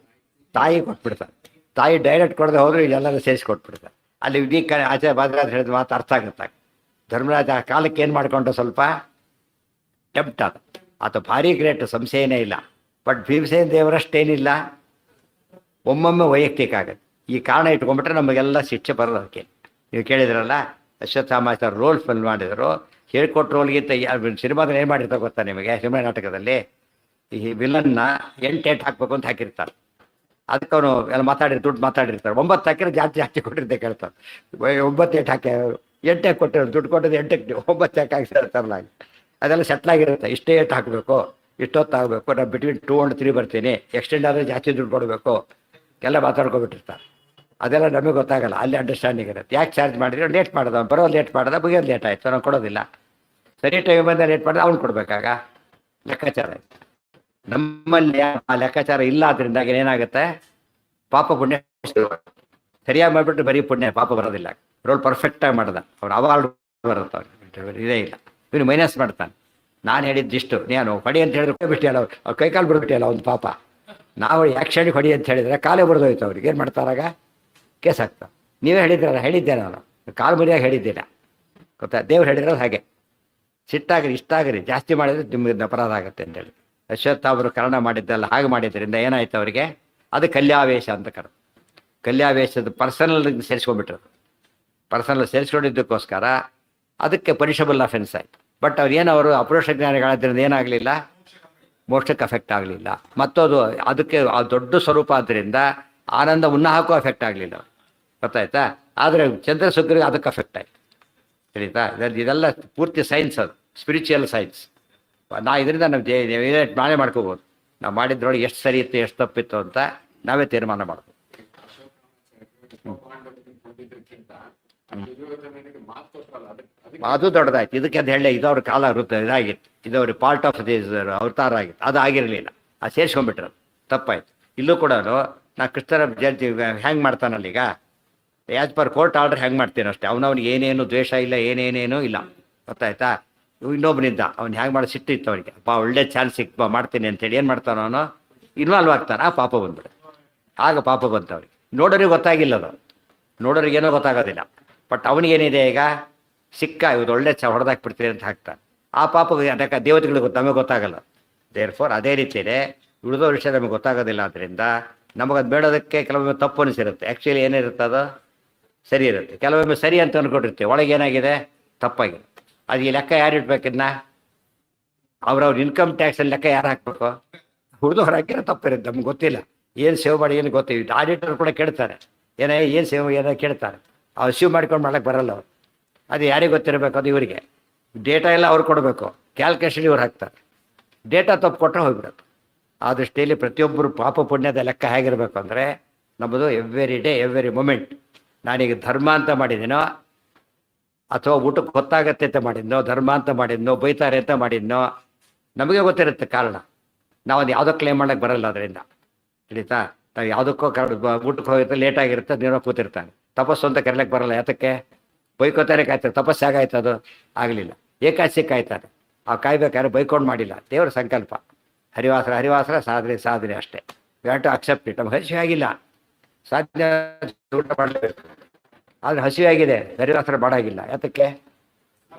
ತಾಯಿ ಕೊಟ್ಬಿಡ್ತಾರೆ. ತಾಯಿ ಡೈರೆಕ್ಟ್ ಕೊಡದೆ ಹೋದ್ರೆ ಇಲ್ಲೆಲ್ಲರೂ ಸೇರಿಸಿ ಕೊಟ್ಬಿಡ್ತಾರೆ. ಅಲ್ಲಿ ಇಡೀ ಆಚಾರ್ಯ ಭದ್ರಾಜ ಹೇಳಿದ ಮಾತು ಅರ್ಥ ಆಗುತ್ತೆ. ಧರ್ಮರಾಜ ಆ ಕಾಲಕ್ಕೆ ಏನು ಮಾಡ್ಕೊಂಡು ಸ್ವಲ್ಪ ಟೆಂಪ್ಟ್ ಆತ ಭಾರಿ ಗ್ರೇಟ್, ಸಂಶಯನೇ ಇಲ್ಲ. ಬಟ್ ಭೀಮಸೇನ ದೇವರಷ್ಟೇನಿಲ್ಲ, ಒಮ್ಮೊಮ್ಮೆ ವೈಯಕ್ತಿಕ ಆಗುತ್ತೆ. ಈ ಕಾರಣ ಇಟ್ಕೊಂಡ್ಬಿಟ್ರೆ ನಮಗೆಲ್ಲ ಶಿಕ್ಷೆ ಬರೋದು. ಅದಕ್ಕೆ ನೀವು ಕೇಳಿದ್ರಲ್ಲ, ಅಶ್ವತ್ಥಾಮಾಚಾರ್ಯ ರೋಲ್ ಫಿಲ್ ಮಾಡಿದರು. ಹೇಳ್ಕೊಟ್ಟು ರೋಲ್ಗಿಂತ ಸಿನಿಮಾದಲ್ಲಿ ಏನು ಮಾಡಿರ್ತಾರೆ ಗೊತ್ತಾ ನಿಮಗೆ? ಸಿನಿಮಾ ನಾಟಕದಲ್ಲಿ ಈ ವಿಲನ್ನ 8 ಏಟ್ ಹಾಕಬೇಕು ಅಂತ ಹಾಕಿರ್ತಾರೆ. ಅದಕ್ಕೆ ಅವನು ಎಲ್ಲ ದುಡ್ಡು ಮಾತಾಡಿರ್ತಾರೆ. 9 ಹಾಕಿದ್ರೆ ಜಾಸ್ತಿ ಕೊಟ್ಟಿರ್ತೆ ಕೇಳ್ತಾರೆ. 9 ಏಟ್ ಹಾಕಿ 8 ಕೊಟ್ಟಿರೋ ದುಡ್ಡು ಕೊಟ್ಟದ್ದು 8ಕ್ಕೆ 9 ಯಾಕೆ ಹಾಕಿರ್ತಾರಲ್ಲ, ಅದೆಲ್ಲ ಸೆಟ್ಲಾಗಿರುತ್ತೆ. ಇಷ್ಟೇ ಏಟ್ ಹಾಕಬೇಕು, ಇಷ್ಟೊತ್ತು ಆಗಬೇಕು, ನಾನು ಬಿಟ್ವೀನ್ 2 and 3 ಬರ್ತೀನಿ, ಎಕ್ಸ್ಟೆಂಡ್ ಆದರೆ ಜಾಸ್ತಿ ದುಡ್ಡು ಕೊಡಬೇಕು, ಎಲ್ಲ ಮಾತಾಡ್ಕೊಬಿಟ್ಟಿರ್ತಾರೆ. ಅದೆಲ್ಲ ನಮಗೆ ಗೊತ್ತಾಗಲ್ಲ. ಅಲ್ಲಿ ಅಂಡರ್ಸ್ಟ್ಯಾಂಡಿಂಗ್ ಇರುತ್ತೆ. ಯಾಕೆ ಚಾರ್ಜ್ ಮಾಡಿದ್ರೆ ಲೇಟ್ ಮಾಡೋದು, ಅವ್ನು ಬರೋದು ಲೇಟ್ ಮಾಡೋದ, ಮುಗಿಯೋದು ಲೇಟ್ ಆಯಿತು, ನಾವು ಕೊಡೋದಿಲ್ಲ. ಸರಿ ಟೈಮ್ ಬಂದ ಲೇಟ್ ಮಾಡಿದ್ರೆ ಅವ್ನು ಕೊಡಬೇಕಾಗ ಲೆಕ್ಕಾಚಾರ. ನಮ್ಮಲ್ಲಿ ಆ ಲೆಕ್ಕಾಚಾರ ಇಲ್ಲ. ಅದರಿಂದ ಏನಾಗುತ್ತೆ, ಪಾಪ ಪುಣ್ಯ ಸರಿಯಾಗಿ ಮಾಡಿಬಿಟ್ರೆ ಬರೀ ಪುಣ್ಯ, ಪಾಪ ಬರೋದಿಲ್ಲ. ರೋಲ್ ಪರ್ಫೆಕ್ಟಾಗಿ ಮಾಡ್ದ, ಅವ್ರು ಅವಾರ್ಡ್ ಬರುತ್ತೆ ಅವ್ರಿಗೆ, ಇದೇ ಇಲ್ಲ. ಇವನು ಮೈನಸ್ ಮಾಡ್ತಾನೆ. ನಾನು ಹೇಳಿದ್ದಿಷ್ಟು, ನೀನು ಹೊಡಿ ಅಂತ ಹೇಳಿದ್ರೆ ಬಿಟ್ಟಿಯಲ್ಲ, ಅವ್ರು ಕೈಕಾಲು ಬಿಡ್ಬಿಟ್ಟಿಯಲ್ಲ ಒಂದು ಪಾಪ. ನಾವು ಯಾಕ್ಷಣಿಗೆ ಹೊಡಿ ಅಂತ ಹೇಳಿದರೆ ಕಾಲೇ ಬರೆದೋಯ್ತು ಅವ್ರಿಗೆ. ಏನು ಮಾಡ್ತಾರಾಗ? ಕೇಸ್ ಆಗ್ತಾವೆ. ನೀವೇ ಹೇಳಿದ್ರಲ್ಲ, ಹೇಳಿದ್ದೆ ನಾನು, ಕಾಲು ಮರಿಯಾಗಿ ಹೇಳಿದ್ದಿಲ್ಲ ಗೊತ್ತಾ. ದೇವ್ರು ಹೇಳಿದ್ರೆ ಹಾಗೆ, ಸಿಟ್ಟಾಗ್ರಿ ಇಷ್ಟಾಗ್ರಿ ಜಾಸ್ತಿ ಮಾಡಿದ್ರೆ ನಿಮಗೆ ಅಪರಾಧ ಆಗುತ್ತೆ ಅಂತೇಳಿ. ಅಶ್ವತ್ಥಾಮರು ಕರ್ಣ ಮಾಡಿದ್ದಲ್ಲ, ಹಾಗೆ ಮಾಡಿದ್ದರಿಂದ ಏನಾಯ್ತು ಅವರಿಗೆ? ಅದು ಕಲ್ಯಾವೇಶ ಅಂತ ಕರೆದು. ಕಲ್ಯಾವೇಶದ ಪರ್ಸನಲ್ ಸೇರಿಸ್ಕೊಂಡ್ಬಿಟ್ರು. ಪರ್ಸನಲ್ ಸೇರಿಸ್ಕೊಂಡಿದ್ದಕ್ಕೋಸ್ಕರ ಅದಕ್ಕೆ ಪನಿಷಬಲ್ ಅಫೆನ್ಸ್ ಆಯಿತು. ಬಟ್ ಅವ್ರು ಏನು, ಅವರು ಅಪರೋಕ್ಷ ಜ್ಞಾನಿಗಳಾದ್ರಿಂದ ಏನಾಗಲಿಲ್ಲ, ಮೋಕ್ಷಕ್ಕೆ ಅಫೆಕ್ಟ್ ಆಗಲಿಲ್ಲ. ಮತ್ತದು ಅದಕ್ಕೆ ಆ ದೊಡ್ಡ ಸ್ವರೂಪ ಆದ್ದರಿಂದ ಆನಂದ ಉನ್ನಾಹಕ್ಕೂ ಅಫೆಕ್ಟ್ ಆಗಲಿಲ್ಲ, ಗೊತ್ತಾಯ್ತಾ. ಆದರೆ ಚಂದ್ರ ಸುಗ್ರಿಗೆ ಅದಕ್ಕೆ ಅಫೆಕ್ಟ್ ಆಯಿತು, ತಿಳಿತಾ. ಇದೆಲ್ಲ ಪೂರ್ತಿ ಸೈನ್ಸ್, ಅದು ಸ್ಪಿರಿಚುವಲ್ ಸೈನ್ಸ್. ಇದರಿಂದ ನಾವು ನಾಳೆ ಮಾಡ್ಕೋಬೋದು. ನಾವು ಮಾಡಿದ್ರೊಳಗೆ ಎಷ್ಟು ಸರಿ ಇತ್ತು ಎಷ್ಟು ತಪ್ಪಿತ್ತು ಅಂತ ನಾವೇ ತೀರ್ಮಾನ ಮಾಡ್ಬೋದು. ಅದು ದೊಡ್ಡದಾಯ್ತು. ಇದಕ್ಕೆ ಅದು ಹೇಳಿ ಇದು ಅವ್ರ ಕಾಲ ಇದಾಗಿತ್ತು, ಇದು ಅವ್ರಿಗೆ ಪಾರ್ಟ್ ಆಫ್ ದಿಸ್ ಅವತಾರ ಆಗಿತ್ತು. ಅದು ಆಗಿರಲಿಲ್ಲ, ಅದು ಸೇರಿಸ್ಕೊಂಡ್ಬಿಟ್ರು, ತಪ್ಪಾಯ್ತು. ಇಲ್ಲೂ ಕೂಡ ನಾ ಕೃಷ್ಣರ ಜಡ್ಜಿ ಹೆಂಗೆ ಮಾಡ್ತಾನಲ್ಲ, ಈಗ ಆ್ಯಸ್ ಪರ್ ಕೋರ್ಟ್ ಆರ್ಡರ್ ಹೆಂಗೆ ಮಾಡ್ತೀನಿ ಅಷ್ಟೇ. ಅವನವ್ನಿಗೆ ಏನೇನು ದ್ವೇಷ ಇಲ್ಲ, ಏನೇನೇನೂ ಇಲ್ಲ, ಗೊತ್ತಾಯ್ತಾ. ಇನ್ನೊಬ್ಬನಿದ್ದ, ಅವ್ನು ಹೆಂಗೆ ಮಾಡಿ ಸಿಟ್ಟಿತ್ತು ಅವನಿಗೆ, ಅಪ್ಪ ಒಳ್ಳೆ ಚಾನ್ಸ್ ಸಿಕ್ಪ ಮಾಡ್ತೀನಿ ಅಂತೇಳಿ ಏನು ಮಾಡ್ತಾನೋ ಅವನು, ಇನ್ವಾಲ್ವ್ ಆಗ್ತಾನೆ. ಆ ಪಾಪ ಬಂದ್ಬಿಡು, ಆಗ ಪಾಪ ಬಂತು ಅವ್ರಿಗೆ. ನೋಡೋರಿಗೆ ಗೊತ್ತಾಗಿಲ್ಲ, ಅದು ನೋಡೋರಿಗೇನೋ ಗೊತ್ತಾಗೋದಿಲ್ಲ. ಬಟ್ ಅವನಿಗೇನಿದೆ, ಈಗ ಸಿಕ್ಕ ಇವ್ರು ಒಳ್ಳೆ ಹೊಡೆದಾಕ್ಬಿಡ್ತೀರಿ ಅಂತ ಹಾಕ್ತಾನೆ. ಆ ಪಾಪಗೆ ಅದಕ್ಕೆ ದೇವತೆಗಳಿಗೆ ನಮಗೆ ಗೊತ್ತಾಗಲ್ಲ. ದೇರ್ ಫೋರ್ ಅದೇ ರೀತಿಯೇ ಉಳಿದೋ ವಿಷಯ ನಮಗೆ ಗೊತ್ತಾಗೋದಿಲ್ಲ. ಆದ್ದರಿಂದ ನಮಗದು ಬೇಡೋದಕ್ಕೆ ಕೆಲವೊಮ್ಮೆ ತಪ್ಪು ಅನಿಸಿರುತ್ತೆ. ಆ್ಯಕ್ಚುಲಿ ಏನಿರುತ್ತೆ ಅದು ಸರಿ ಇರುತ್ತೆ. ಕೆಲವೊಮ್ಮೆ ಸರಿ ಅಂತ ಅಂದ್ಕೊಂಡಿರ್ತೀವಿ, ಒಳಗೆ ಏನಾಗಿದೆ ತಪ್ಪಾಗಿದೆ. ಅದು ಈ ಲೆಕ್ಕ ಯಾರು ಇಡ್ಬೇಕಿನ್ನ? ಅವ್ರವ್ರ ಇನ್ಕಮ್ ಟ್ಯಾಕ್ಸಲ್ಲಿ ಲೆಕ್ಕ ಯಾರು ಹಾಕ್ಬೇಕು? ಹುಡ್ದವ್ರು ಹಾಕಿರೋ ತಪ್ಪಿರುತ್ತೆ, ನಮ್ಗೆ ಗೊತ್ತಿಲ್ಲ. ಏನು ಸೇವ್ ಮಾಡಿ ಏನು ಗೊತ್ತಿಲ್ಲ. ಆಡಿಟರ್ ಕೂಡ ಕೇಳ್ತಾರೆ, ಏನು ಸೇವ್ ಏನೋ ಕೇಳ್ತಾರೆ. ಅವ್ರು ಅಶ್ಯೂವ್ ಮಾಡ್ಕೊಂಡು ಮಾಡಕ್ಕೆ ಬರಲ್ಲ ಅವ್ರು. ಅದು ಯಾರಿಗೆ ಗೊತ್ತಿರಬೇಕು? ಅದು ಇವರಿಗೆ. ಡೇಟಾ ಎಲ್ಲ ಅವ್ರು ಕೊಡಬೇಕು, ಕ್ಯಾಲ್ಕುಲೇಷನ್ ಇವ್ರು ಹಾಕ್ತಾರೆ. ಡೇಟಾ ತಪ್ಪು ಕೊಟ್ಟರೆ ಹೋಗ್ಬಿಡುತ್ತೆ. ಆ ದೃಷ್ಟಿಯಲ್ಲಿ ಪ್ರತಿಯೊಬ್ಬರು ಪಾಪ ಪುಣ್ಯದ ಲೆಕ್ಕ ಹೇಗಿರಬೇಕು ಅಂದರೆ, ನಮ್ಮದು ಎವ್ರಿ ಡೇ ಎವ್ರಿ ಮೊಮೆಂಟ್. ನಾನೀಗ ಧರ್ಮ ಅಂತ ಮಾಡಿದ್ದೀನೋ, ಅಥವಾ ಊಟಕ್ಕೆ ಗೊತ್ತಾಗತ್ತೆ ಅಂತ ಮಾಡಿದ್ನೋ, ಧರ್ಮ ಅಂತ ಮಾಡಿದ್ನೋ, ಬೈತಾರೆ ಅಂತ ಮಾಡಿದ್ನೋ, ನಮಗೆ ಗೊತ್ತಿರುತ್ತೆ ಕಾರಣ. ನಾವು ಅದು ಯಾವುದೋ ಕ್ಲೇಮ್ ಮಾಡೋಕ್ಕೆ ಬರಲ್ಲ. ಅದರಿಂದ ತಿಳಿತಾ, ನಾವು ಯಾವುದಕ್ಕೋ ಊಟಕ್ಕೆ ಹೋಗಿರ್ತಾರೆ, ಲೇಟಾಗಿರುತ್ತೆ, ನೀರೋ ಕೂತಿರ್ತಾನೆ. ತಪಸ್ಸು ಅಂತ ಕರೀಲಿಕ್ಕೆ ಬರಲ್ಲ. ಯಾತಕ್ಕೆ? ಬೈಕೋತಾರೆ, ಕಾಯ್ತಾರೆ. ತಪಸ್ಸು ಹೇಗಾಯ್ತು? ಅದು ಆಗಲಿಲ್ಲ. ಏಕಾದಶಿ ಕಾಯ್ತಾರೆ, ಆ ಕಾಯ್ಬೇಕಾದ್ರೆ ಬೈಕೊಂಡು ಮಾಡಿಲ್ಲ. ದೇವರ ಸಂಕಲ್ಪ. ಹರಿವಾಸರ ಸಾಧನೆ ಅಷ್ಟೇ. We have to accept it. ನಮ್ಗೆ ಹಸಿವೆ ಆಗಿಲ್ಲ, ಸಾಧ್ಯ ಊಟ ಮಾಡಲೇಬೇಕು. ಆದರೆ ಹಸಿವೆ ಆಗಿದೆ, ಹರಿವಾಸರ ಮಾಡಾಗಿಲ್ಲ. ಯಾತಕ್ಕೆ?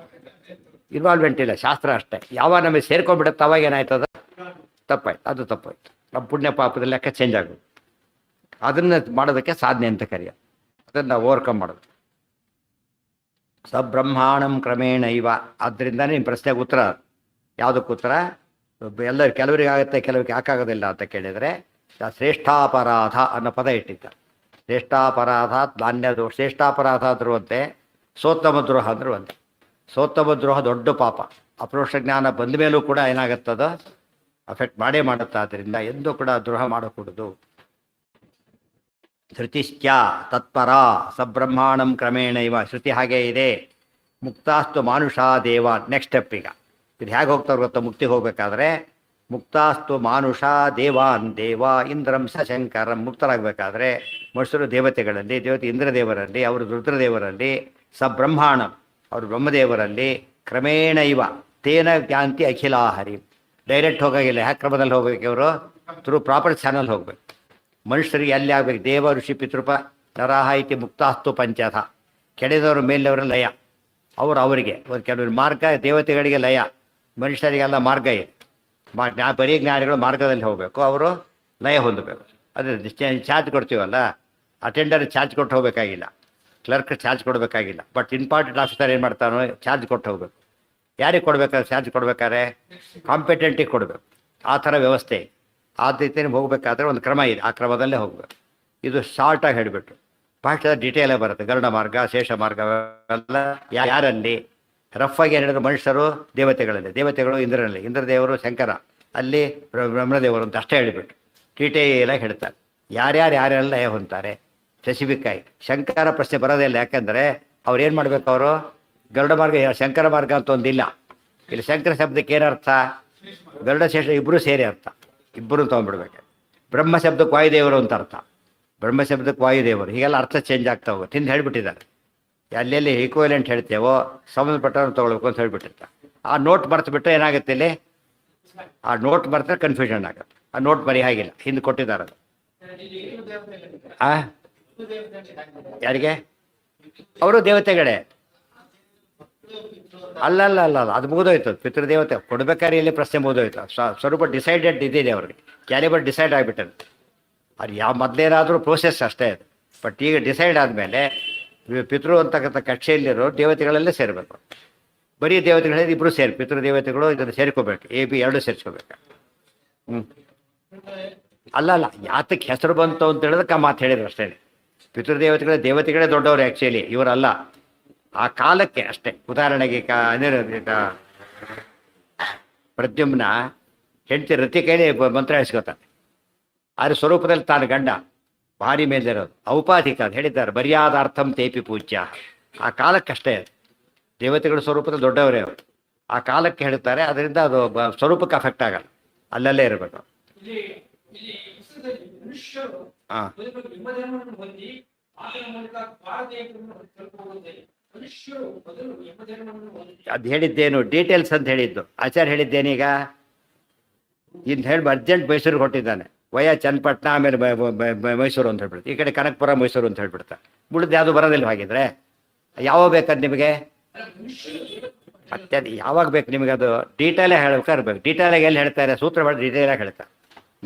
ಇನ್ವಾಲ್ವ್ಮೆಂಟ್ ಇಲ್ಲ, ಶಾಸ್ತ್ರ ಅಷ್ಟೇ. ಯಾವಾಗ ನಮಗೆ ಸೇರ್ಕೊಂಡ್ಬಿಡುತ್ತೆ ಅವಾಗ ಏನಾಯ್ತದ? ತಪ್ಪಾಯ್ತು, ಅದು ತಪ್ಪಾಯ್ತು. ನಮ್ಮ ಪುಣ್ಯ ಪಾಪದ ಲೆಕ್ಕ ಚೇಂಜ್ ಆಗೋದು. ಅದನ್ನು ಮಾಡೋದಕ್ಕೆ ಸಾಧನೆ ಅಂತ ಕರೆಯೋದು. ಅದನ್ನು ನಾವು ಓವರ್ಕಮ್ ಮಾಡೋದು. ಸಬ್ರಹ್ಮಾಣಂ ಕ್ರಮೇಣ ಇವ. ಆದ್ದರಿಂದನೇ ನಿಮ್ಮ ಪ್ರಶ್ನೆಗೆ ಉತ್ತರ. ಯಾವುದಕ್ಕೆ ಉತ್ತರ? ಕೆಲವರಿಗೆ ಆಗುತ್ತೆ, ಕೆಲವರಿಗೆ ಯಾಕಾಗೋದಿಲ್ಲ ಅಂತ ಕೇಳಿದರೆ, ಶ್ರೇಷ್ಠಾಪರಾಧ ಅನ್ನೋ ಪದ ಇಟ್ಟಿದ್ದಾರೆ. ಶ್ರೇಷ್ಠಾಪರಾಧ ಧಾನ್ಯದೋ, ಶ್ರೇಷ್ಠಾಪರಾಧ ಅಂದರೂ ಅಂತೆ, ಸೋತ್ತಮ ದ್ರೋಹ ಅಂದರೂ ಅಂತೆ. ಸೋತ್ತಮ ದ್ರೋಹ ದೊಡ್ಡ ಪಾಪ. ಅಪರೋಕ್ಷ ಜ್ಞಾನ ಬಂದ ಮೇಲೂ ಕೂಡ ಏನಾಗುತ್ತದೋ ಅಫೆಕ್ಟ್ ಮಾಡೇ ಮಾಡುತ್ತೆ. ಆದ್ದರಿಂದ ಎಂದೂ ಕೂಡ ದ್ರೋಹ ಮಾಡಕೂಡದು. ಶ್ರುತಿಶ್ಚ ತತ್ಪರ ಸಬ್ರಹ್ಮಾಣಂ ಕ್ರಮೇಣ ಇವ. ಶ್ರುತಿ ಹಾಗೇ ಇದೆ. ಮುಕ್ತಾಸ್ತು ಮಾನುಷ ದೇವ. Next step. ಈಗ ಇದು ಹೇಗೆ ಹೋಗ್ತಾರೆ ಗೊತ್ತಾ? ಮುಕ್ತಿಗೆ ಹೋಗ್ಬೇಕಾದ್ರೆ ಮುಕ್ತಾಸ್ತು ಮಾನುಷ ದೇವಾನ್ ದೇವ ಇಂದ್ರಂ ಸ ಶಂಕರಂ. ಮುಕ್ತರಾಗಬೇಕಾದ್ರೆ ಮನುಷ್ಯರು ದೇವತೆಗಳಲ್ಲಿ, ಇಂದ್ರದೇವರಲ್ಲಿ, ಅವರು ರುದ್ರದೇವರಲ್ಲಿ, ಸ ಬ್ರಹ್ಮಾಣಂ ಅವರು ಬ್ರಹ್ಮದೇವರಲ್ಲಿ, ಕ್ರಮೇಣ ಇವ ತೇನ ಜ್ಞಾಂತಿ ಅಖಿಲಾಹರಿ. ಡೈರೆಕ್ಟ್ ಹೋಗೋಗಿಲ್ಲ. ಯಾವ ಕ್ರಮದಲ್ಲಿ ಹೋಗ್ಬೇಕು? ಇವರು ಥ್ರೂ ಪ್ರಾಪರ್ ಚಾನಲ್ ಹೋಗ್ಬೇಕು. ಮನುಷ್ಯರಿಗೆ ಅಲ್ಲಿ ಆಗ್ಬೇಕು. ದೇವ ಋಷಿ ಪಿತೃಪ ನರಾಹ ಇತಿ ಮುಕ್ತಾಸ್ತು ಪಂಚಥ. ಕೆಳದವರು ಮೇಲವರು ಲಯ. ಅವರಿಗೆ ಕೆಲವರು ಮಾರ್ಗ, ದೇವತೆಗಳಿಗೆ ಲಯ, ಮನುಷ್ಯರಿಗೆಲ್ಲ ಮಾರ್ಗ ಇದೆ. ಬರೀ ಜ್ಞಾನಿಗಳು ಮಾರ್ಗದಲ್ಲಿ ಹೋಗಬೇಕು, ಅವರು ಲಯ ಹೊಂದಬೇಕು. ಅದೇ ಚಾರ್ಜ್ ಕೊಡ್ತೀವಲ್ಲ, ಅಟೆಂಡರ್ ಚಾರ್ಜ್ ಕೊಟ್ಟು ಹೋಗಬೇಕಾಗಿಲ್ಲ, ಕ್ಲರ್ಕ್ ಚಾರ್ಜ್ ಕೊಡಬೇಕಾಗಿಲ್ಲ. ಬಟ್ ಇಂಪಾರ್ಟೆಂಟ್ ಆಫೀಸರ್ ಏನು ಮಾಡ್ತಾನೋ ಚಾರ್ಜ್ ಕೊಟ್ಟು ಹೋಗ್ಬೇಕು. ಯಾರಿಗೆ ಕೊಡ್ಬೇಕಾದ್ರೆ ಚಾರ್ಜ್ ಕೊಡ್ಬೇಕಾದ್ರೆ ಕಾಂಪಿಟೆಂಟಿಗೆ ಕೊಡಬೇಕು. ಆ ಥರ ವ್ಯವಸ್ಥೆ. ಆ ರೀತಿ ಹೋಗಬೇಕಾದ್ರೆ ಒಂದು ಕ್ರಮ ಇದೆ, ಆ ಕ್ರಮದಲ್ಲೇ ಹೋಗಬೇಕು. ಇದು ಶಾರ್ಟಾಗಿ ಹೇಳಿಬಿಟ್ರು. ಭಾಷೆದ ಡೀಟೇಲೇ ಬರುತ್ತೆ. ಗರುಡ ಮಾರ್ಗ, ಶೇಷ ಮಾರ್ಗ ಎಲ್ಲ ಯಾರಲ್ಲಿ. ರಫ್ ಆಗಿ ಏನು ಹೇಳಿದ್ರು, ಮನುಷ್ಯರು ದೇವತೆಗಳಲ್ಲಿ, ದೇವತೆಗಳು ಇಂದ್ರನಲ್ಲಿ, ಇಂದ್ರದೇವರು ಶಂಕರ, ಅಲ್ಲಿ ಬ್ರಹ್ಮದೇವರು ಅಂತ ಅಷ್ಟೇ ಹೇಳಿಬಿಟ್ರು. ಡೀಟೇಲಾಗಿ ಹೇಳ್ತಾರೆ ಯಾರ್ಯಾರೆಲ್ಲ ಹೊಂತಾರೆ ಸ್ಪೆಸಿಫಿಕ್ ಆಗಿ. ಶಂಕರ ಪ್ರಶ್ನೆ ಬರೋದೇ ಇಲ್ಲ. ಯಾಕೆಂದರೆ ಅವ್ರು ಏನು ಮಾಡಬೇಕು? ಅವರು ಗರುಡ ಮಾರ್ಗ, ಶಂಕರ ಮಾರ್ಗ ಅಂತ ಒಂದಿಲ್ಲ. ಇಲ್ಲಿ ಶಂಕರ ಶಬ್ದಕ್ಕೆ ಏನರ್ಥ? ಗರುಡ ಶೇಷ ಇಬ್ಬರು ಸೇರಿ ಅರ್ಥ. ಇಬ್ಬರು ತೊಗೊಂಡ್ಬಿಡ್ಬೇಕು. ಬ್ರಹ್ಮ ಶಬ್ದಕ್ಕೆ ವಾಯುದೇವರು ಅಂತ ಅರ್ಥ. ಬ್ರಹ್ಮಶಬ್ದಕ್ಕೆ ವಾಯುದೇವರು, ಹೀಗೆಲ್ಲ ಅರ್ಥ ಚೇಂಜ್ ಆಗ್ತಾ ಹೋಗುತ್ತೆ. ಹಿಂದೆ ಹೇಳ್ಬಿಟ್ಟಿದ್ದಾರೆ, ಎಲ್ಲೆಲ್ಲಿ ಈಕ್ವಲೆಂಟ್ ಹೇಳ್ತೇವೋ ಸಂಬಂಧಪಟ್ಟವ್ರು ತೊಗೊಳ್ಬೇಕು ಅಂತ ಹೇಳ್ಬಿಟ್ಟಿರ್ತಾರೆ. ಆ ನೋಟ್ ಮರ್ತು ಬಿಟ್ಟರೆ ಏನಾಗುತ್ತೆ ಇಲ್ಲಿ, ಆ ನೋಟ್ ಬರ್ತಾರೆ ಕನ್ಫ್ಯೂಷನ್ ಆಗುತ್ತೆ. ಆ ನೋಟ್ ಬರೀ ಹಾಗಿಲ್ಲ, ಹಿಂದೆ ಕೊಟ್ಟಿದ್ದಾರೆ ಅದು. ಆ ಯಾರಿಗೆ? ಅವರು ದೇವತೆಗಳೇ. ಅಲ್ಲಲ್ಲ ಅಲ್ಲ ಅಲ್ಲ, ಅದು ಮುಗಿದೋಯ್ತು. ಪಿತೃದೇವತೆ ಕೊಡ್ಬೇಕಾದ್ರೆ ಇಲ್ಲಿ ಪ್ರಶ್ನೆ ಮುಗಿದೋಯ್ತು. ಸ್ವರೂಪ ಡಿಸೈಡೆಡ್ ಇದಿದೆ ಅವ್ರಿಗೆ, ಕ್ಯಾಲಿಬರ್ ಡಿಸೈಡ್ ಆಗಿಬಿಟ್ಟದು. ಅದು ಯಾವ ಮೊದಲೇನಾದರೂ ಪ್ರೋಸೆಸ್ ಅಷ್ಟೇ ಅದು. ಬಟ್ ಈಗ ಡಿಸೈಡ್ ಆದಮೇಲೆ ಪಿತೃ ಅಂತಕ್ಕಂಥ ಕಕ್ಷೆಯಲ್ಲಿರೋ ದೇವತೆಗಳಲ್ಲೇ ಸೇರಬೇಕು. ಬರೀ ದೇವತೆಗಳಲ್ಲಿ ಇಬ್ಬರು ಸೇರಿ, ಪಿತೃದೇವತೆಗಳು ಇದನ್ನು ಸೇರ್ಕೋಬೇಕು, ಎ ಬಿ ಎರಡು ಸೇರಿಸ್ಕೋಬೇಕು. ಅಲ್ಲ ಅಲ್ಲ, ಯಾತಕ್ಕೆ ಹೆಸರು ಬಂತು ಅಂತ ಹೇಳಿದಕ್ಕೆ ಆ ಮಾತು ಹೇಳಿದ್ರು ಅಷ್ಟೇ. ದೇವತೆಗಳೇ ದೊಡ್ಡವರು ಆ್ಯಕ್ಚುಲಿ, ಇವರಲ್ಲ. ಆ ಕಾಲಕ್ಕೆ ಅಷ್ಟೇ. ಉದಾಹರಣೆಗೆ ಪ್ರದ್ಯುಮ್ನ ಹೆಂಡತಿ ರತಿ ಕೈಲಿ ಮಂತ್ರ ಹೇಳಿಸ್ಕೋತಾನೆ. ಆದ್ರೆ ಸ್ವರೂಪದಲ್ಲಿ ತಾನು ಗಂಡ ಭಾರಿ ಮೇಲಿರೋದು, ಔಪಾಧಿಕ ಅಂತ ಹೇಳಿದ್ದಾರೆ. ಮರ್ಯಾದಾರ್ಥಂ ತೇಪಿ ಪೂಜ್ಯ. ಆ ಕಾಲಕ್ಕಷ್ಟೇ. ದೇವತೆಗಳ ಸ್ವರೂಪದಲ್ಲಿ ದೊಡ್ಡವರೇ ಅವರು, ಆ ಕಾಲಕ್ಕೆ ಹೇಳ್ತಾರೆ. ಅದರಿಂದ ಅದು ಸ್ವರೂಪಕ್ಕೆ ಅಫೆಕ್ಟ್ ಆಗಲ್ಲ, ಅಲ್ಲಲ್ಲೇ ಇರಬೇಕು. ಹಾಂ, ಅದು ಹೇಳಿದ್ದೇನು ಡೀಟೇಲ್ಸ್ ಅಂತ ಹೇಳಿದ್ದು ಆಚಾರ್ಯ ಹೇಳಿದ್ದೇನೀಗ. ಇನ್ನು ಹೇಳಿ ಅರ್ಜೆಂಟ್ ಮೈಸೂರಿಗೆ ಹೊಟ್ಟಿದ್ದಾನೆ, ವಯ ಚನ್ನಪಟ್ಟಣ, ಆಮೇಲೆ ಮೈಸೂರು ಅಂತ ಹೇಳ್ಬಿಡ್ತು. ಈ ಕಡೆ ಕನಕಪುರ ಮೈಸೂರು ಅಂತ ಹೇಳ್ಬಿಡ್ತಾರೆ. ಉಳಿದು ಯಾವುದು ಬರೋದಿಲ್ಲ. ಹಾಗಿದ್ರೆ ಯಾವಾಗ ಬೇಕಾದ ನಿಮಗೆ? ಮತ್ತೆ ಯಾವಾಗ ಬೇಕು ನಿಮಗೆ? ಅದು ಡೀಟೇಲೇ ಹೇಳ್ಬೇಕಾಗಿರ್ಬೇಕು. ಡೀಟೇಲಾಗಿ ಎಲ್ಲಿ ಹೇಳ್ತಾರೆ? ಸೂತ್ರ ಮಾಡಿ ಡೀಟೇಲಾಗಿ ಹೇಳ್ತಾರೆ.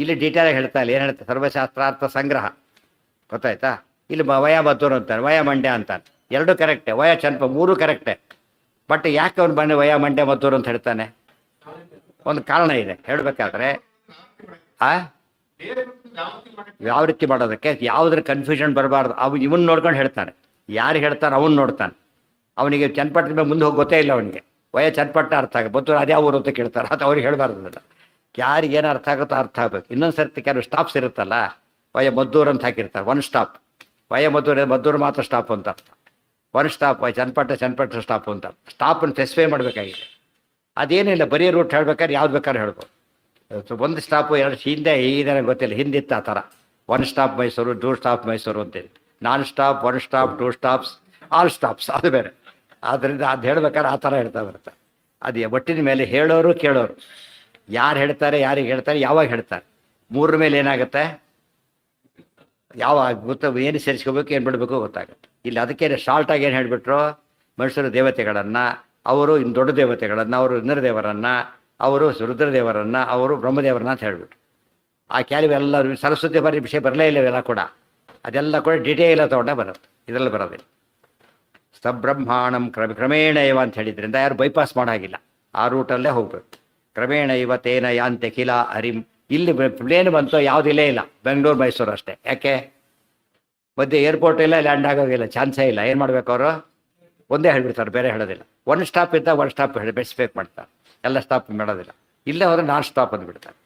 ಇಲ್ಲಿ ಡೀಟೇಲಾಗಿ ಹೇಳ್ತಾ ಇಲ್ಲ. ಏನು ಹೇಳ್ತಾರೆ? ಸರ್ವಶಾಸ್ತ್ರಾರ್ಥ ಸಂಗ್ರಹ. ಗೊತ್ತಾಯ್ತಾ? ಇಲ್ಲಿ ವಯ ಮದ್ದೂರು ಅಂತಾನೆ, ವಯ ಮಂಡ್ಯ ಅಂತಾನೆ. ಎರಡು ಕರೆಕ್ಟೇ. ವಯ ಚನ್ನಪ ಮೂರು ಕರೆಕ್ಟೇ. ಬಟ್ ಯಾಕೆ ಅವ್ನು ಬಂದು ವಯ ಮಂಡ್ಯ ಮದ್ದೂರು ಅಂತ ಹೇಳ್ತಾನೆ? ಒಂದು ಕಾರಣ ಇದೆ ಹೇಳಬೇಕಾದ್ರೆ. ಯಾವ ರೀತಿ ಮಾಡೋದಕ್ಕೆ, ಯಾವುದ್ರ ಕನ್ಫ್ಯೂಷನ್ ಬರಬಾರ್ದು. ಇವನ್ ನೋಡ್ಕೊಂಡು ಹೇಳ್ತಾನೆ. ಯಾರು ಹೇಳ್ತಾನೆ ಅವನು ನೋಡ್ತಾನೆ. ಅವನಿಗೆ ಚನ್ನಪಟ್ಟಣ ಮೇಲೆ ಮುಂದೆ ಹೋಗಿ ಗೊತ್ತೇ ಇಲ್ಲ ಅವನಿಗೆ. ವಯ ಚನ್ನಪಟ್ಟಣ ಅರ್ಥ ಆಗ ಮದ್ದೂರು ಅದ್ಯಾವ ಊರು ಅಂತ ಕೇಳ್ತಾರೆ. ಅದು ಅವ್ರಿಗೆ ಹೇಳಬಾರ್ದು. ಯಾರಿಗೆ ಏನು ಅರ್ಥ ಆಗುತ್ತೋ ಅರ್ಥ ಆಗಬೇಕು. ಇನ್ನೊಂದು ಸರ್ತಿ ಕೆಲವು ಸ್ಟಾಪ್ಸ್ ಇರುತ್ತಲ್ಲ, ವಯ ಮದ್ದೂರು ಅಂತ ಹಾಕಿರ್ತಾರೆ. ಒನ್ ಸ್ಟಾಪ್ ವಯ ಮದ್ದೂರು ಮಾತ್ರ ಸ್ಟಾಪ್ ಅಂತ ಅರ್ಥ. ಒನ್ ಸ್ಟಾಪ್ ವಯ ಚನ್ನಪಟ್ಟಣ ಸ್ಟಾಪ್ ಅಂತ. ಸ್ಟಾಪನ್ನು ಸ್ಪೆಸಿಫೈ ಮಾಡಬೇಕಾಗಿದೆ. ಅದೇನಿಲ್ಲ, ಬರೀ ರೂಟ್ ಹೇಳ್ಬೇಕಾದ್ರೆ ಯಾವ್ದು ಬೇಕಾದ್ರೆ ಹೇಳ್ಬೋದು. ಒಂದು ಸ್ಟಾಪು ಎರಡು ಹಿಂದೆ ಈಗೇನೋ ಗೊತ್ತಿಲ್ಲ, ಹಿಂದಿತ್ತು ಆ ಥರ. One stop Mysuru, two stop Mysuru ಅಂತೇಳಿ. Non stop, one stop, two stops, all stops, ಅದು ಬೇರೆ. ಆದ್ದರಿಂದ ಅದು ಹೇಳ್ಬೇಕಾದ್ರೆ ಆ ಥರ ಹೇಳ್ತಾ ಬರುತ್ತೆ. ಅದು ಒಟ್ಟಿನ ಮೇಲೆ ಹೇಳೋರು ಕೇಳೋರು, ಯಾರು ಹೇಳ್ತಾರೆ, ಯಾರಿಗೆ ಹೇಳ್ತಾರೆ, ಯಾವಾಗ ಹೇಳ್ತಾರೆ, ಮೂರರ ಮೇಲೆ ಏನಾಗುತ್ತೆ, ಯಾವಾಗ ಏನು ಸೇರಿಸ್ಕೋಬೇಕು, ಏನು ಬಿಡಬೇಕು ಗೊತ್ತಾಗುತ್ತೆ. ಇಲ್ಲಿ ಅದಕ್ಕೆ ಶಾರ್ಟಾಗಿ ಏನು ಹೇಳಿಬಿಟ್ರು, ಮನುಷ್ಯರು ದೇವತೆಗಳನ್ನು, ಅವರು ಇನ್ನು ದೊಡ್ಡ ದೇವತೆಗಳನ್ನು, ಅವರು ಇಂದ್ರದೇವರನ್ನು, ಅವರು ರುದ್ರದೇವರನ್ನು, ಅವರು ಬ್ರಹ್ಮದೇವರನ್ನ ಅಂತ ಹೇಳಿಬಿಟ್ರು. ಆ ಕ್ಯಾಲಿವ್ ಎಲ್ಲ ಸರಸ್ವತಿ ಬರೀ ವಿಷಯ ಬರಲೇ ಇಲ್ಲ. ಇವೆಲ್ಲ ಕೂಡ ಅದೆಲ್ಲ ಕೂಡ ಡಿಟೇಲ್ ತಗೊಂಡೇ ಬರುತ್ತೆ, ಇದರಲ್ಲಿ ಬರೋದಿಲ್ಲ. ಸಬ್ರಹ್ಮಾಣಂ ಕ್ರಮೇಣ ಇವ ಅಂತ ಹೇಳಿದ್ರಿಂದ ಯಾರು ಬೈಪಾಸ್ ಮಾಡಾಗಿಲ್ಲ, ಆ ರೂಟಲ್ಲೇ ಹೋಗ್ಬೇಕು. ಕ್ರಮೇಣ ಇವ ತೇನ ಯಾಂತೆ ಕಿಲ ಹರಿಂ. ಇಲ್ಲಿ ಪ್ಲೇನ್ ಬಂತು, ಯಾವುದಿಲ್ಲೇ ಇಲ್ಲ, ಬೆಂಗಳೂರು ಮೈಸೂರು ಅಷ್ಟೇ. ಯಾಕೆ? ಮಧ್ಯೆ ಏರ್ಪೋರ್ಟ್ ಇಲ್ಲ, ಲ್ಯಾಂಡ್ ಆಗೋಗಿಲ್ಲ, ಚಾನ್ಸೇ ಇಲ್ಲ. ಏನು ಮಾಡ್ಬೇಕು ಅವರು? ಒಂದೇ ಹೇಳ್ಬಿಡ್ತಾರೆ, ಬೇರೆ ಹೇಳೋದಿಲ್ಲ. ಒನ್ ಸ್ಟಾಪ್ ಇದ್ದ ಒನ್ ಸ್ಟಾಪ್ ಹೇಳಿ ಬೆಸ್ಪೇಕ್ ಮಾಡ್ತಾರೆ, ಎಲ್ಲ ಸ್ಟಾಪ್ ಮಾಡೋದಿಲ್ಲ. ಇಲ್ಲೇ ಹೋದ್ರೆ ನಾನ್ ಸ್ಟಾಪ್ ಅಂದ್ಬಿಡ್ತಾರೆ.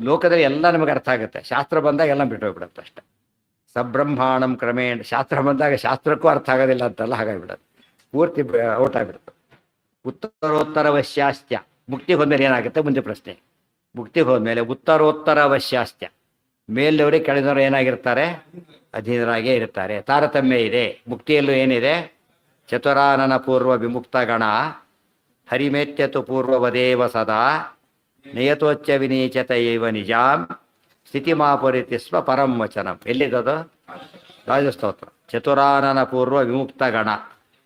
ಲೋಕದಲ್ಲಿ ಎಲ್ಲ ನಮಗೆ ಅರ್ಥ ಆಗುತ್ತೆ, ಶಾಸ್ತ್ರ ಬಂದಾಗ ಎಲ್ಲ ಬಿಟ್ಟು ಹೋಗ್ಬಿಡುತ್ತೆ ಅಷ್ಟೆ. ಸಬ್ರಹ್ಮಾಣಂ ಕ್ರಮೇಣ. ಶಾಸ್ತ್ರ ಬಂದಾಗ ಶಾಸ್ತ್ರಕ್ಕೂ ಅರ್ಥ ಆಗೋದಿಲ್ಲ ಅಂತಲ್ಲ, ಹಾಗಾಗಿಬಿಡೋದು, ಪೂರ್ತಿ ಔಟ್ ಆಗಿಬಿಡುತ್ತೆ. ಉತ್ತರೋತ್ತರ ವೈಶ್ಯಾಸ್ತ್ಯ. ಮುಕ್ತಿಗೆ ಹೋದ್ಮೇಲೆ ಏನಾಗುತ್ತೆ ಮುಂದೆ ಪ್ರಶ್ನೆ. ಮುಕ್ತಿಗೆ ಹೋದ್ಮೇಲೆ ಉತ್ತರೋತ್ತರ ವೈಶ್ಯಾಸ್ತ್ಯ. ಮೇಲವರೇ ಕೆಳದವರು ಏನಾಗಿರ್ತಾರೆ? ಅಧೀನರಾಗೇ ಇರ್ತಾರೆ. ತಾರತಮ್ಯ ಇದೆ. ಮುಕ್ತಿಯಲ್ಲೂ ಏನಿದೆ? ಚತುರಾನನ ಪೂರ್ವ ವಿಮುಕ್ತ ಗಣ ಹರಿಮೇತ್ಯತು ಪೂರ್ವವದೇವ ಸದಾ ನಿಯತೋಚ್ಚ ವಿನೀಚತ ಏವ ನಿಜಾಂ ಸ್ಥಿತಿಮಾಪುರಿತಿ ಸ್ವ ಪರಂ ವಚನಂ. ಎಲ್ಲಿದ್ದದು? ರಾಜಸ್ತೋತ್ರ. ಚತುರಾನನ ಪೂರ್ವ ವಿಮುಕ್ತ ಗಣ,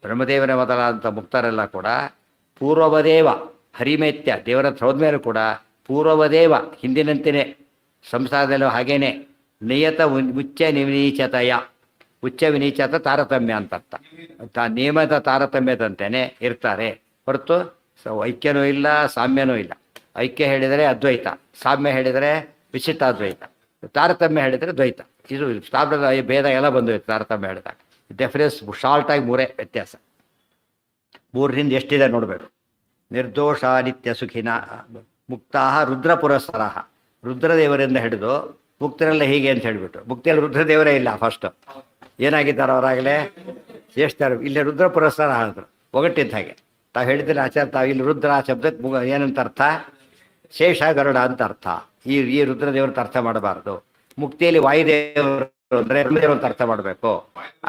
ಬ್ರಹ್ಮದೇವನ ಮೊದಲಾದಂಥ ಮುಕ್ತರೆಲ್ಲ ಕೂಡ ಪೂರ್ವವದೇವ ಹರಿಮೇತ್ಯ, ದೇವರ ಹತ್ರ ಹೋದ್ಮೇಲೆ ಕೂಡ ಪೂರ್ವವದೇವ ಹಿಂದಿನಂತೆಯೇ ಸಂಸಾರದಲ್ಲೂ ಹಾಗೇನೆ ನಿಯತ ಉಚ್ಚ ವಿನೀಚತೆಯ. ಉಚ್ಚ ವಿನೀಚತ ತಾರತಮ್ಯ ಅಂತ ಅರ್ಥ. ನಿಯಮದ ತಾರತಮ್ಯದಂತೆಯೇ ಇರ್ತಾರೆ ಹೊರತು ಐಕ್ಯನೂ ಇಲ್ಲ, ಸಾಮ್ಯನೂ ಇಲ್ಲ. ಐಕ್ಯ ಹೇಳಿದರೆ ಅದ್ವೈತ, ಸಾಮ್ಯ ಹೇಳಿದರೆ ವಿಶಿಷ್ಟಾದ್ವೈತ, ತಾರತಮ್ಯ ಹೇಳಿದರೆ ದ್ವೈತ. ಇದು ಸ್ಥಾಪದ ಭೇದ ಎಲ್ಲ ಬಂದೋಯ್ತು ತಾರತಮ್ಯ ಹೇಳಿದಾಗ. ಡೆಫರೆನ್ಸ್ ಶಾರ್ಟಾಗಿ ಮೂರೇ ವ್ಯತ್ಯಾಸ. ಮೂರರಿಂದ ಎಷ್ಟಿದೆ ನೋಡಬೇಕು. ನಿರ್ದೋಷ ನಿತ್ಯ ಸುಖಿನ ಮುಕ್ತಾ ರುದ್ರ ಪುರಸ್ಸರ. ರುದ್ರದೇವರಿಂದ ಹಿಡಿದು ಮುಕ್ತರೆಲ್ಲ ಹೀಗೆ ಅಂತ ಹೇಳಿಬಿಟ್ಟು, ಮುಕ್ತಿಯಲ್ಲಿ ರುದ್ರದೇವರೇ ಇಲ್ಲ. ಫಸ್ಟ್ ಏನಾಗಿದ್ದಾರೆ ಅವರಾಗಲೇ ಎಷ್ಟಾರು ಇಲ್ಲಿ ರುದ್ರ ಪುರಸ್ಕಾರ ಹೇಳಿದ್ರು, ಒಗಟ್ಟಿದ್ದ ಹಾಗೆ. ತಾವು ಹೇಳಿದ್ರೆ ಆಚಾರ, ತಾವು ಇಲ್ಲಿ ರುದ್ರ ಶಬ್ದಕ್ಕೆ ಏನಂತ ಅರ್ಥ? ಶೇಷ ಗರುಡ ಅಂತ ಅರ್ಥ. ಈ ರುದ್ರದೇವ್ರದ್ದು ಅರ್ಥ ಮಾಡಬಾರ್ದು. ಮುಕ್ತಿಯಲ್ಲಿ ವಾಯುದೇವರು ಅಂದರೆ ಬ್ರಹ್ಮದೇವರು ಅಂತ ಅರ್ಥ ಮಾಡಬೇಕು.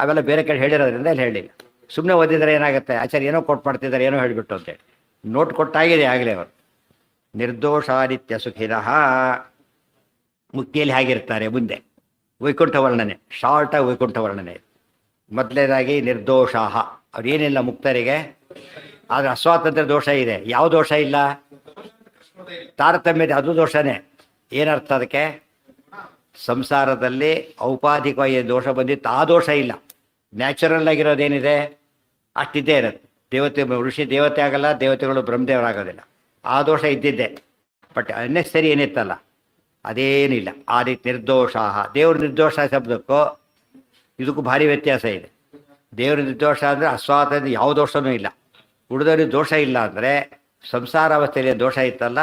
ಅವೆಲ್ಲ ಬೇರೆ ಕಡೆ ಹೇಳಿರೋದ್ರಿಂದ ಇಲ್ಲಿ ಹೇಳಿಲ್ಲ. ಸುಮ್ಮನೆ ಓದಿದರೆ ಏನಾಗುತ್ತೆ, ಆಚಾರ್ಯ ಏನೋ ಕೊಟ್ಟು ಮಾಡ್ತಿದ್ದಾರೆ, ಏನೋ ಹೇಳಿಬಿಟ್ಟು ಅಂತೇಳಿ ನೋಟ್ ಕೊಟ್ಟಾಗಿದೆ ಆಗಲೇ ಅವರು. ನಿರ್ದೋಷಾದಿತ್ಯ ಸುಖಿನಃ, ಮುಕ್ತಿಯಲ್ಲಿ ಹೇಗಿರ್ತಾರೆ ಮುಂದೆ ವೈಕುಂಠ ವರ್ಣನೆ, ಶಾರ್ಟಾಗಿ ವೈಕುಂಠ ವರ್ಣನೆ. ಮೊದಲನೇದಾಗಿ ನಿರ್ದೋಷಾಹ, ಅವ್ರೇನಿಲ್ಲ ಮುಕ್ತರಿಗೆ, ಆದರೆ ಅಸ್ವಾತಂತ್ರ್ಯ ದೋಷ ಇದೆ. ಯಾವ ದೋಷ ಇಲ್ಲ? ತಾರತಮ್ಯದ, ಅದು ದೋಷನೇ. ಏನರ್ಥ ಅದಕ್ಕೆ? ಸಂಸಾರದಲ್ಲಿ ಔಪಾಧಿಕವಾಗಿ ದೋಷ ಬಂದಿತ್ತು, ಆ ದೋಷ ಇಲ್ಲ. ನ್ಯಾಚುರಲ್ ಆಗಿರೋದೇನಿದೆ ಅಷ್ಟಿದ್ದೇ ಇರುತ್ತೆ. ದೇವತೆ ಋಷಿ ದೇವತೆ ಆಗಲ್ಲ, ದೇವತೆಗಳು ಬ್ರಹ್ಮದೇವರಾಗೋದಿಲ್ಲ, ಆ ದೋಷ ಇದ್ದಿದ್ದೆ. ಬಟ್ ಅನ್ನೆಸರಿ ಏನಿತ್ತಲ್ಲ ಅದೇನಿಲ್ಲ. ಆ ರೀತಿ ನಿರ್ದೋಷಾಹ. ದೇವ್ರ ನಿರ್ದೋಷ ಶಬ್ದಕ್ಕೂ ಇದಕ್ಕೂ ಭಾರಿ ವ್ಯತ್ಯಾಸ ಇದೆ. ದೇವ್ರ ನಿರ್ದೋಷ ಅಂದರೆ ಅಸ್ವಾತಂತ್ರ್ಯ ಯಾವ ದೋಷವೂ ಇಲ್ಲ. ಉಳಿದವ್ರಿಗೆ ದೋಷ ಇಲ್ಲ ಅಂದರೆ ಸಂಸಾರಾವಸ್ಥೆಯಲ್ಲಿ ದೋಷ ಇತ್ತಲ್ಲ,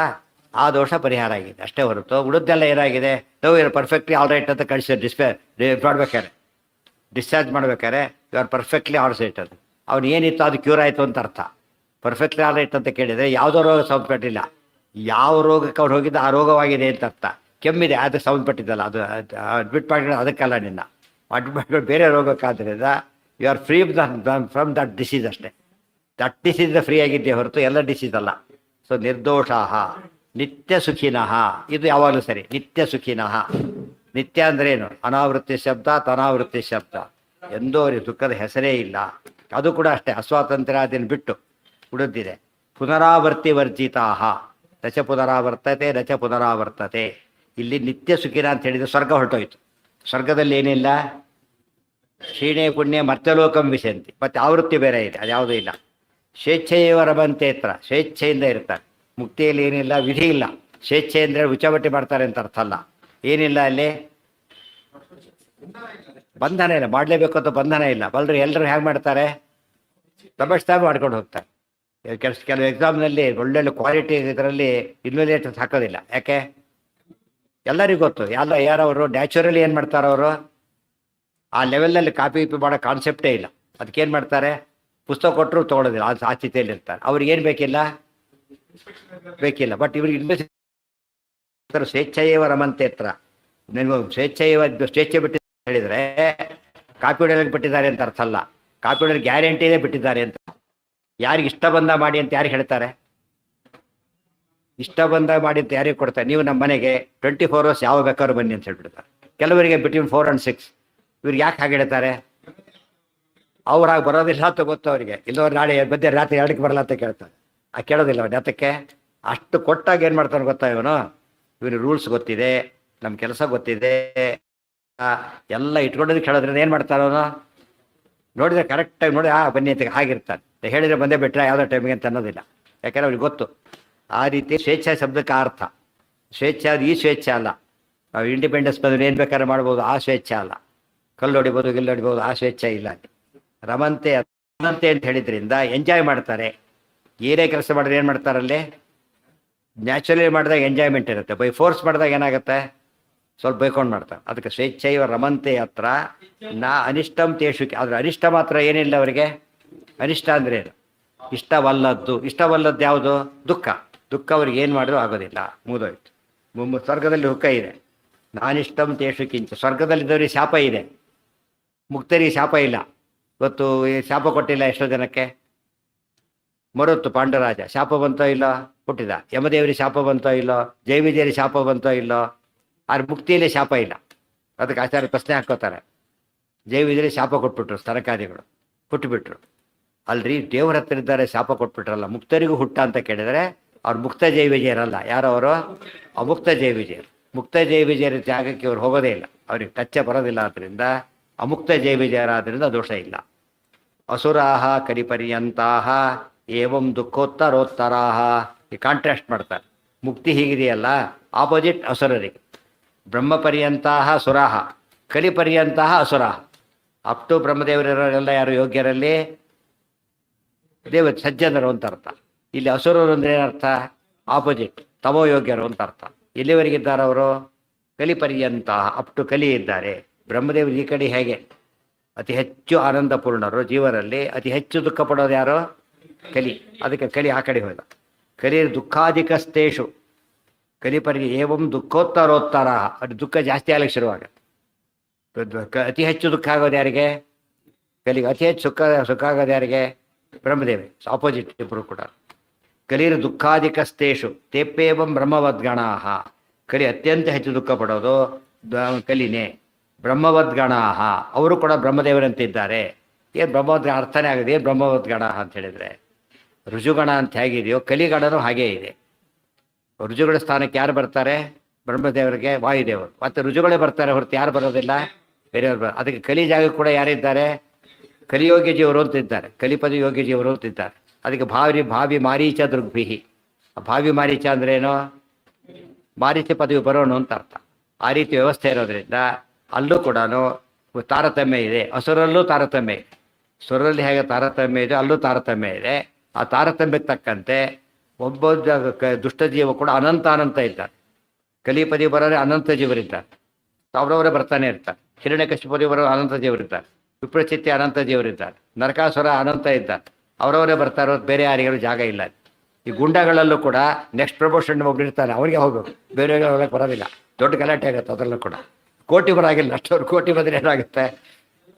ಆ ದೋಷ ಪರಿಹಾರ ಆಗಿದೆ ಅಷ್ಟೇ ಹೊರತು ಉಳಿದೆಲ್ಲ ಏನಾಗಿದೆ, ನಾವು ಪರ್ಫೆಕ್ಟ್ಲಿ ಆಲ್ ರೈಟ್ ಅಂತ ಕಳಿಸಿ ಮಾಡ್ಬೇಕಾರೆ, ಡಿಸ್ಚಾರ್ಜ್ ಮಾಡ್ಬೇಕಾದ್ರೆ you are perfectly all right ಅದು. ಅವ್ನು ಏನಿತ್ತು ಅದು ಕ್ಯೂರ್ ಆಯಿತು ಅಂತ ಅರ್ಥ. ಪರ್ಫೆಕ್ಟ್ಲಿ ಆಲ್ ರೈಟ್ ಅಂತ ಕೇಳಿದರೆ ಯಾವುದೋ ರೋಗ ಸಂಬಂಧಪಟ್ಟಿಲ್ಲ, ಯಾವ ರೋಗಕ್ಕೆ ಅವ್ರು ಹೋಗಿದ್ದು ಆ ರೋಗವಾಗಿದೆ ಅಂತ ಅರ್ಥ. ಕೆಮ್ಮಿದೆ ಅದಕ್ಕೆ ಸಂಬಂಧಪಟ್ಟಿದ್ದಲ್ಲ, ಅದು ಅಡ್ಮಿಟ್ ಮಾಡಿದ್ರೆ ಅದಕ್ಕಲ್ಲ, ನಿನ್ನ ಅಡ್ಮಿಟ್ ಮಾಡಿದ್ರೆ ಬೇರೆ ರೋಗಕ್ಕಾದ್ರಿಂದ you are free from that disease ಅಷ್ಟೇ. ದಟ್ ಡಿಸೀಸ್ ಫ್ರೀ ಆಗಿದ್ದೇ ಹೊರತು ಎಲ್ಲ ಡಿಸೀಸ್ ಅಲ್ಲ. ಸೊ ನಿರ್ದೋಷಾಹ ನಿತ್ಯ ಸುಖಿನಃ, ಇದು ಯಾವಾಗಲೂ ಸರಿ. ನಿತ್ಯ ಸುಖಿನಃ, ನಿತ್ಯ ಅಂದ್ರೇನು? ಅನಾವೃತ್ತಿ ಶಬ್ದ, ತನಾವೃತ್ತಿ ಶಬ್ದ, ಎಂದೂ ಅವ್ರಿಗೆ ದುಃಖದ ಹೆಸರೇ ಇಲ್ಲ. ಅದು ಕೂಡ ಅಷ್ಟೇ, ಅಸ್ವಾತಂತ್ರ್ಯ ಅದನ್ನು ಬಿಟ್ಟು ಉಳಿದಿದೆ. ಪುನರಾವರ್ತಿ ವರ್ಜಿತಾಹ, ರಚ ಪುನರಾವರ್ತತೆ ರಚ ಪುನರಾವರ್ತತೆ. ಇಲ್ಲಿ ನಿತ್ಯ ಸುಖಿನ ಅಂತ ಹೇಳಿದರೆ ಸ್ವರ್ಗ ಹೊರಟೋಯ್ತು. ಸ್ವರ್ಗದಲ್ಲಿ ಏನಿಲ್ಲ, ಕ್ಷೀಣೆ ಪುಣ್ಯ ಮರ್ತಲೋಕಂ ವಿಶಂತಿ, ಮತ್ತು ಆವೃತ್ತಿ ಬೇರೆ ಇದೆ, ಅದ್ಯಾವುದೂ ಇಲ್ಲ. ಸ್ವೇಚ್ಛೆಯವ ರಮಂತೇತ್ರ, ಸ್ವೇಚ್ಛೆಯಿಂದ ಇರ್ತಾರೆ. ಮುಕ್ತಿಯಲ್ಲಿ ಏನಿಲ್ಲ, ವಿಧಿ ಇಲ್ಲ. ಸ್ವೇಚ್ಛೆ ಅಂದರೆ ಉಚ್ಚಬಟ್ಟಿ ಮಾಡ್ತಾರೆ ಅಂತ ಅರ್ಥ ಅಲ್ಲ. ಏನಿಲ್ಲ ಅಲ್ಲಿ, ಬಂಧನ ಇಲ್ಲ, ಮಾಡಲೇಬೇಕು ಅಂತ ಬಂಧನ ಇಲ್ಲ. ಬಲ್ರಿ ಎಲ್ಲರೂ ಹೇಗೆ ಮಾಡ್ತಾರೆ, ತಮಾಷೆ ಮಾಡ್ಕೊಂಡು ಹೋಗ್ತಾರೆ. ಕೆಲವು ಎಕ್ಸಾಮ್ನಲ್ಲಿ ಒಳ್ಳೊಳ್ಳೆ ಕ್ವಾಲಿಟಿ ಇದರಲ್ಲಿ ಇನ್ವೆಲೇಟರ್ಸ್ ಹಾಕೋದಿಲ್ಲ. ಯಾಕೆ? ಎಲ್ಲರಿಗೂ ಗೊತ್ತು. ಯಾರವರು ನ್ಯಾಚುರಲಿ ಏನು ಮಾಡ್ತಾರೆ, ಅವರು ಆ ಲೆವೆಲಲ್ಲಿ ಕಾಪಿ ಮಾಡೋ ಕಾನ್ಸೆಪ್ಟೇ ಇಲ್ಲ. ಅದಕ್ಕೇನು ಮಾಡ್ತಾರೆ, ಪುಸ್ತಕ ಕೊಟ್ಟರು ತೊಗೊಳೋದಿಲ್ಲ, ಅದು ಆ ಸ್ಥಿತಿಯಲ್ಲಿ ಇರ್ತಾರೆ. ಅವ್ರಿಗೇನು ಬೇಕಿಲ್ಲ. ಬಟ್ ಇವ್ರಿಗೆ ಇನ್ವೆಸ್ಟ್ ಸ್ವೇಚ್ಛೆಯವ ರಮಂತೇತ್ರ, ನೀವು ಸ್ವೇಚ್ಛೆ ಬಿಟ್ಟು ಹೇಳಿದರೆ ಕಾಪಿ ಹೊಡೆಯಲಿಕ್ಕೆ ಬಿಟ್ಟಿದ್ದಾರೆ ಅಂತ ಅರ್ಥ ಅಲ್ಲ. ಕಾಪಿ ಹೊಡೆಯಲು ಗ್ಯಾರಂಟಿನೇ ಬಿಟ್ಟಿದ್ದಾರೆ ಅಂತ. ಯಾರಿಗೆ ಇಷ್ಟ ಬಂದ ಮಾಡಿ ಅಂತ ಯಾರಿಗೆ ಹೇಳ್ತಾರೆ? ಇಷ್ಟ ಬಂದ ಮಾಡಿ ಅಂತ ಯಾರಿಗೆ ಕೊಡ್ತಾರೆ? ನೀವು ನಮ್ಮ ಮನೆಗೆ 24 hours ಯಾವ ಬೇಕಾದ್ರೂ ಬನ್ನಿ ಅಂತ ಹೇಳ್ಬಿಡ್ತಾರೆ. ಕೆಲವರಿಗೆ ಬಿಟ್ವೀನ್ 4 and 6. ಇವ್ರಿಗೆ ಯಾಕೆ ಹಾಗೆ ಹೇಳ್ತಾರೆ? ಅವ್ರಾಗ ಬರೋದಿಲ್ಲ ಅಂತ ಗೊತ್ತು ಅವರಿಗೆ. ಇಲ್ಲವ್ರು ನಾಳೆ ಮಧ್ಯೆ ರಾತ್ರಿ 2ಕ್ಕೆ ಬರಲ್ಲ ಅಂತ ಕೇಳ್ತಾರೆ. ಕೇಳೋದಿಲ್ಲ ಅವ್ರು. ಯಾತಕ್ಕೆ? ಅಷ್ಟು ಕೊಟ್ಟಾಗ ಏನು ಮಾಡ್ತಾನೆ ಗೊತ್ತಾ ಇವನು? ಇವನು ರೂಲ್ಸ್ ಗೊತ್ತಿದೆ, ನಮ್ಮ ಕೆಲಸ ಗೊತ್ತಿದೆ, ಎಲ್ಲ ಇಟ್ಕೊಂಡೋದಕ್ಕೆ ಹೇಳೋದ್ರಿಂದ ಏನು ಮಾಡ್ತಾನೆ ಅವನು? ನೋಡಿದ್ರೆ ಕರೆಕ್ಟಾಗಿ ನೋಡಿ ಬನ್ನಿ ಅಂತ ಹಾಗಿರ್ತಾನೆ. ಹೇಳಿದರೆ ಬಂದೇ ಬಿಟ್ಟರೆ ಯಾವುದೋ ಟೈಮಿಗೆ ಅಂತ ಅನ್ನೋದಿಲ್ಲ. ಯಾಕೆಂದ್ರೆ ಅವ್ರಿಗೆ ಗೊತ್ತು. ಆ ರೀತಿ ಸ್ವೇಚ್ಛಾ ಶಬ್ದಕ್ಕೆ ಅರ್ಥ. ಸ್ವೇಚ್ಛೆ ಅದು ಈ ಸ್ವೇಚ್ಛೆ ಅಲ್ಲ. ನಾವು ಇಂಡಿಪೆಂಡೆನ್ಸ್ ಬಂದರೆ ಏನು ಬೇಕಾದ್ರೆ ಮಾಡ್ಬೋದು, ಆ ಸ್ವೇಚ್ಛೆ ಅಲ್ಲ. ಕಲ್ಲು ಹೊಡಿಬೋದು, ಗಿಲ್ಲು ಹೊಡಿಬೋದು, ಆ ಸ್ವೇಚ್ಛೆ ಇಲ್ಲ. ರಮಂತೆ ಅಂತ ಹೇಳಿದ್ರಿಂದ ಎಂಜಾಯ್ ಮಾಡ್ತಾರೆ. ಏನೇ ಕೆಲಸ ಮಾಡಿದ್ರೆ ಏನು ಮಾಡ್ತಾರಲ್ಲಿ, ನ್ಯಾಚುರಲಿ ಮಾಡಿದಾಗ ಎಂಜಾಯ್ಮೆಂಟ್ ಇರುತ್ತೆ. ಬೈ ಫೋರ್ಸ್ ಮಾಡಿದಾಗ ಏನಾಗುತ್ತೆ, ಸ್ವಲ್ಪ ಬೈಕೊಂಡು ಮಾಡ್ತಾರೆ. ಅದಕ್ಕೆ ಸ್ವೇಚ್ಛೆಯ ರಮಂತೆ ಹತ್ರ ನಾ ಅನಿಷ್ಟಂ ತೇಷುಕಿ. ಆದರೆ ಅನಿಷ್ಟ ಮಾತ್ರ ಏನಿಲ್ಲ ಅವರಿಗೆ. ಅನಿಷ್ಟ ಅಂದರೆ ಏನು? ಇಷ್ಟವಲ್ಲದ್ದು ಯಾವುದು? ದುಃಖ ಅವ್ರಿಗೆ ಏನು ಮಾಡಿದ್ರು ಆಗೋದಿಲ್ಲ, ಮುಗಿದೋಯ್ತು. ಸ್ವರ್ಗದಲ್ಲಿ ಹುಕ್ಕ ಇದೆ. ನಾನಿಷ್ಟಂ ತೇಷು ಕಿಂಚ. ಸ್ವರ್ಗದಲ್ಲಿದ್ದವ್ರಿಗೆ ಶಾಪ ಇದೆ, ಮುಕ್ತರಿಗೆ ಶಾಪ ಇಲ್ಲ. ಇವತ್ತು ಈ ಶಾಪ ಕೊಟ್ಟಿಲ್ಲ ಎಷ್ಟೋ ಜನಕ್ಕೆ. ಮರುತ್ತು ಪಾಂಡುರಾಜ ಶಾಪ ಬಂತೋ ಇಲ್ಲೋ, ಕೊಟ್ಟಿದ್ದ. ಯಮದೇವರಿಗೆ ಶಾಪ ಬಂತೋ ಇಲ್ಲೋ, ಜೈವಿಜಯರಿಗೆ ಶಾಪ ಬಂತೋ ಇಲ್ಲೋ. ಆದ್ರೆ ಮುಕ್ತಿಯಲ್ಲಿ ಶಾಪ ಇಲ್ಲ. ಅದಕ್ಕೆ ಆಚಾರ್ಯ ಪ್ರಶ್ನೆ ಹಾಕೋತಾರೆ. ಜೈವಿಜಯರಿಗೆ ಶಾಪ ಕೊಟ್ಬಿಟ್ರು, ಸ್ತನಕಾದಿಗಳು ಹುಟ್ಟುಬಿಟ್ರು. ಅಲ್ರಿ ದೇವ್ರ ಹತ್ರ ಇದ್ದಾರೆ, ಶಾಪ ಕೊಟ್ಬಿಟ್ರಲ್ಲ, ಮುಕ್ತರಿಗೂ ಹುಟ್ಟ ಅಂತ ಕೇಳಿದರೆ ಅವ್ರು ಮುಕ್ತ ಜೈವಿಜಯರಲ್ಲ. ಯಾರವರು? ಅಮುಕ್ತ ಜೈವಿಜಯರು. ಮುಕ್ತ ಜೈವಿಜಯರ ಜಾಗಕ್ಕೆ ಅವ್ರು ಹೋಗೋದೇ ಇಲ್ಲ, ಅವ್ರಿಗೆ ಟಚ್ಚೆ ಬರೋದಿಲ್ಲ. ಆದ್ದರಿಂದ ಅಮುಕ್ತ ಜೈವಿಜಯರಾದ್ರಿಂದ ದೋಷ ಇಲ್ಲ. ಅಸುರಾಹ ಕರಿಪರ್ಯಂತಾಹ ಏವಂ ದುಃಖೋತ್ತರೋತ್ತರಾಹ. ಈ ಕಾಂಟ್ರಾಸ್ಟ್ ಮಾಡ್ತಾರೆ. ಮುಕ್ತಿ ಹೀಗಿದೆಯಲ್ಲ, ಆಪೋಸಿಟ್ ಅಸುರರಿಗೆ. ಬ್ರಹ್ಮಪರ್ಯಂತಾಹ ಸುರಾಹ, ಕಲಿಪರ್ಯಂತಾಹ ಅಸುರಾಹ. ಅಪ್ ಟು ಬ್ರಹ್ಮದೇವರೆಲ್ಲ ಯಾರು ಯೋಗ್ಯರಲ್ಲಿ ಸಜ್ಜನರು ಅಂತ ಅರ್ಥ. ಇಲ್ಲಿ ಅಸುರರು ಅಂದ್ರೆ ಏನರ್ಥ? ಆಪೋಸಿಟ್, ತಮೋ ಯೋಗ್ಯರು ಅಂತ ಅರ್ಥ. ಎಲ್ಲಿವರೆಗಿದ್ದಾರೆ ಅವರು? ಕಲಿಪರ್ಯಂತ, ಅಪ್ ಟು ಕಲಿ ಇದ್ದಾರೆ. ಬ್ರಹ್ಮದೇವರು ಈ ಕಡೆ ಹೇಗೆ ಅತಿ ಹೆಚ್ಚು ಆನಂದಪೂರ್ಣರು, ಜೀವರಲ್ಲಿ ಅತಿ ಹೆಚ್ಚು ದುಃಖ ಪಡೋದು ಯಾರು? ಕಲಿ. ಅದಕ್ಕೆ ಕಲಿ ಆ ಕಡೆ ಹೋದ. ಕಲಿ ದುಃಖಾಧಿಕಸ್ತೇಷು, ಕಲಿಪರಿಗೆ ಏವಂ ದುಃಖೋತ್ತರೋತ್ತರ, ಅದು ದುಃಖ ಜಾಸ್ತಿ ಆಗಲಿಕ್ಕೆ ಶುರುವಾಗುತ್ತೆ. ಅತಿ ಹೆಚ್ಚು ದುಃಖ ಆಗೋದು ಯಾರಿಗೆ? ಕಲಿಗೆ. ಅತಿ ಹೆಚ್ಚು ಸುಖ ಆಗೋದು ಯಾರಿಗೆ? ಬ್ರಹ್ಮದೇವಿ. ಆಪೋಸಿಟ್ ಇಬ್ಬರು ಕೂಡ. ಕಲಿರ ದುಃಖಾಧಿಕಸ್ತೇಷು ತೇಪ್ಪೇವಂ ಬ್ರಹ್ಮವದ್ಗಣಾ, ಕಲಿ ಅತ್ಯಂತ ಹೆಚ್ಚು ದುಃಖ ಪಡೋದು ಕಲಿನೇ. ಬ್ರಹ್ಮವದ್ಗಣಾ, ಅವರು ಕೂಡ ಬ್ರಹ್ಮದೇವರಂತಿದ್ದಾರೆ. ಏನು ಬ್ರಹ್ಮವದ್ಗಣ ಅರ್ಥನೇ ಆಗಿದೆ. ಏನು ಬ್ರಹ್ಮವದ್ಗಣ ಅಂತ ಹೇಳಿದರೆ, ಋಜುಗಣ ಅಂತ ಹೇಗಿದೆಯೋ ಕಲಿಗಣನೂ ಹಾಗೇ ಇದೆ. ಋಜುಗಳ ಸ್ಥಾನಕ್ಕೆ ಯಾರು ಬರ್ತಾರೆ? ಬ್ರಹ್ಮದೇವರಿಗೆ ವಾಯುದೇವರು. ಮತ್ತು ಋಜುಗಳೇ ಬರ್ತಾರೆ ಹೊರತು ಯಾರು ಬರೋದಿಲ್ಲ, ಬೇರೆಯವರು ಅದಕ್ಕೆ ಕಲಿ ಜಾಗ ಕೂಡ ಯಾರಿದ್ದಾರೆ? ಕಲಿಯೋಗ್ಯ ಜೀವರು ಅಂತಿದ್ದಾರೆ, ಕಲಿಪದ ಯೋಗ್ಯ ಜೀವರು ಅಂತಿದ್ದಾರೆ. ಅದಕ್ಕೆ ಭಾವಿ ಮಾರೀಚ ದೃಗ್ಭಿಹಿ. ಭಾವಿ ಮಾರೀಚ ಅಂದ್ರೇನು? ಮಾರೀಚ ಪದವಿ ಬರೋಣ ಅಂತ ಅರ್ಥ. ಆ ರೀತಿ ವ್ಯವಸ್ಥೆ ಇರೋದ್ರಿಂದ ಅಲ್ಲೂ ಕೂಡ ತಾರತಮ್ಯ ಇದೆ. ಅಸುರಲ್ಲೂ ತಾರತಮ್ಯ ಇದೆ. ಸುರಲ್ಲಿ ಹೇಗೆ ತಾರತಮ್ಯ ಇದೆ, ಅಲ್ಲೂ ತಾರತಮ್ಯ ಇದೆ. ಆ ತಾರತಮ್ಯಕ್ಕೆ ತಕ್ಕಂತೆ ಒಬ್ಬ ದುಷ್ಟ ಜೀವ ಕೂಡ ಅನಂತ ಇದ್ದಾರೆ. ಕಲಿಪದಿ ಬರೋರೆ ಅನಂತ ಜೀವರಿದ್ದಾರೆ, ಅವರವರೇ ಬರ್ತಾನೆ ಇರ್ತಾರೆ. ಹಿರಣ್ಯಕಶಿಪದಿ ಬರೋ ಅನಂತ ಜೀವರಿದ್ದಾರೆ, ವಿಪ್ರಚಿತ್ತಿ ಅನಂತ ಜೀವರಿದ್ದಾರೆ, ನರಕಾಸುರ ಅನಂತ ಇದ್ದಾರೆ, ಅವರವರೇ ಬರ್ತಾರೋ, ಬೇರೆ ಯಾರಿಗೂ ಜಾಗ ಇಲ್ಲ. ಈ ಗುಂಡಗಳಲ್ಲೂ ಕೂಡ ನೆಕ್ಸ್ಟ್ ಪ್ರಮೋಷನ್ ಒಬ್ರು ಇರ್ತಾನೆ, ಅವರಿಗೆ ಹೋಗ್ಬೇಕು, ಬೇರೆ ಹೋಗಕ್ಕೆ ಬರೋದಿಲ್ಲ. ದೊಡ್ಡ ಗಲಾಟೆ ಆಗುತ್ತೆ ಅದರಲ್ಲೂ ಕೂಡ. ಕೋಟಿ ಬರಾಗಿಲ್ಲ, ಅಷ್ಟವ್ರು ಕೋಟಿ ಬಂದರೆ ಏನಾಗುತ್ತೆ?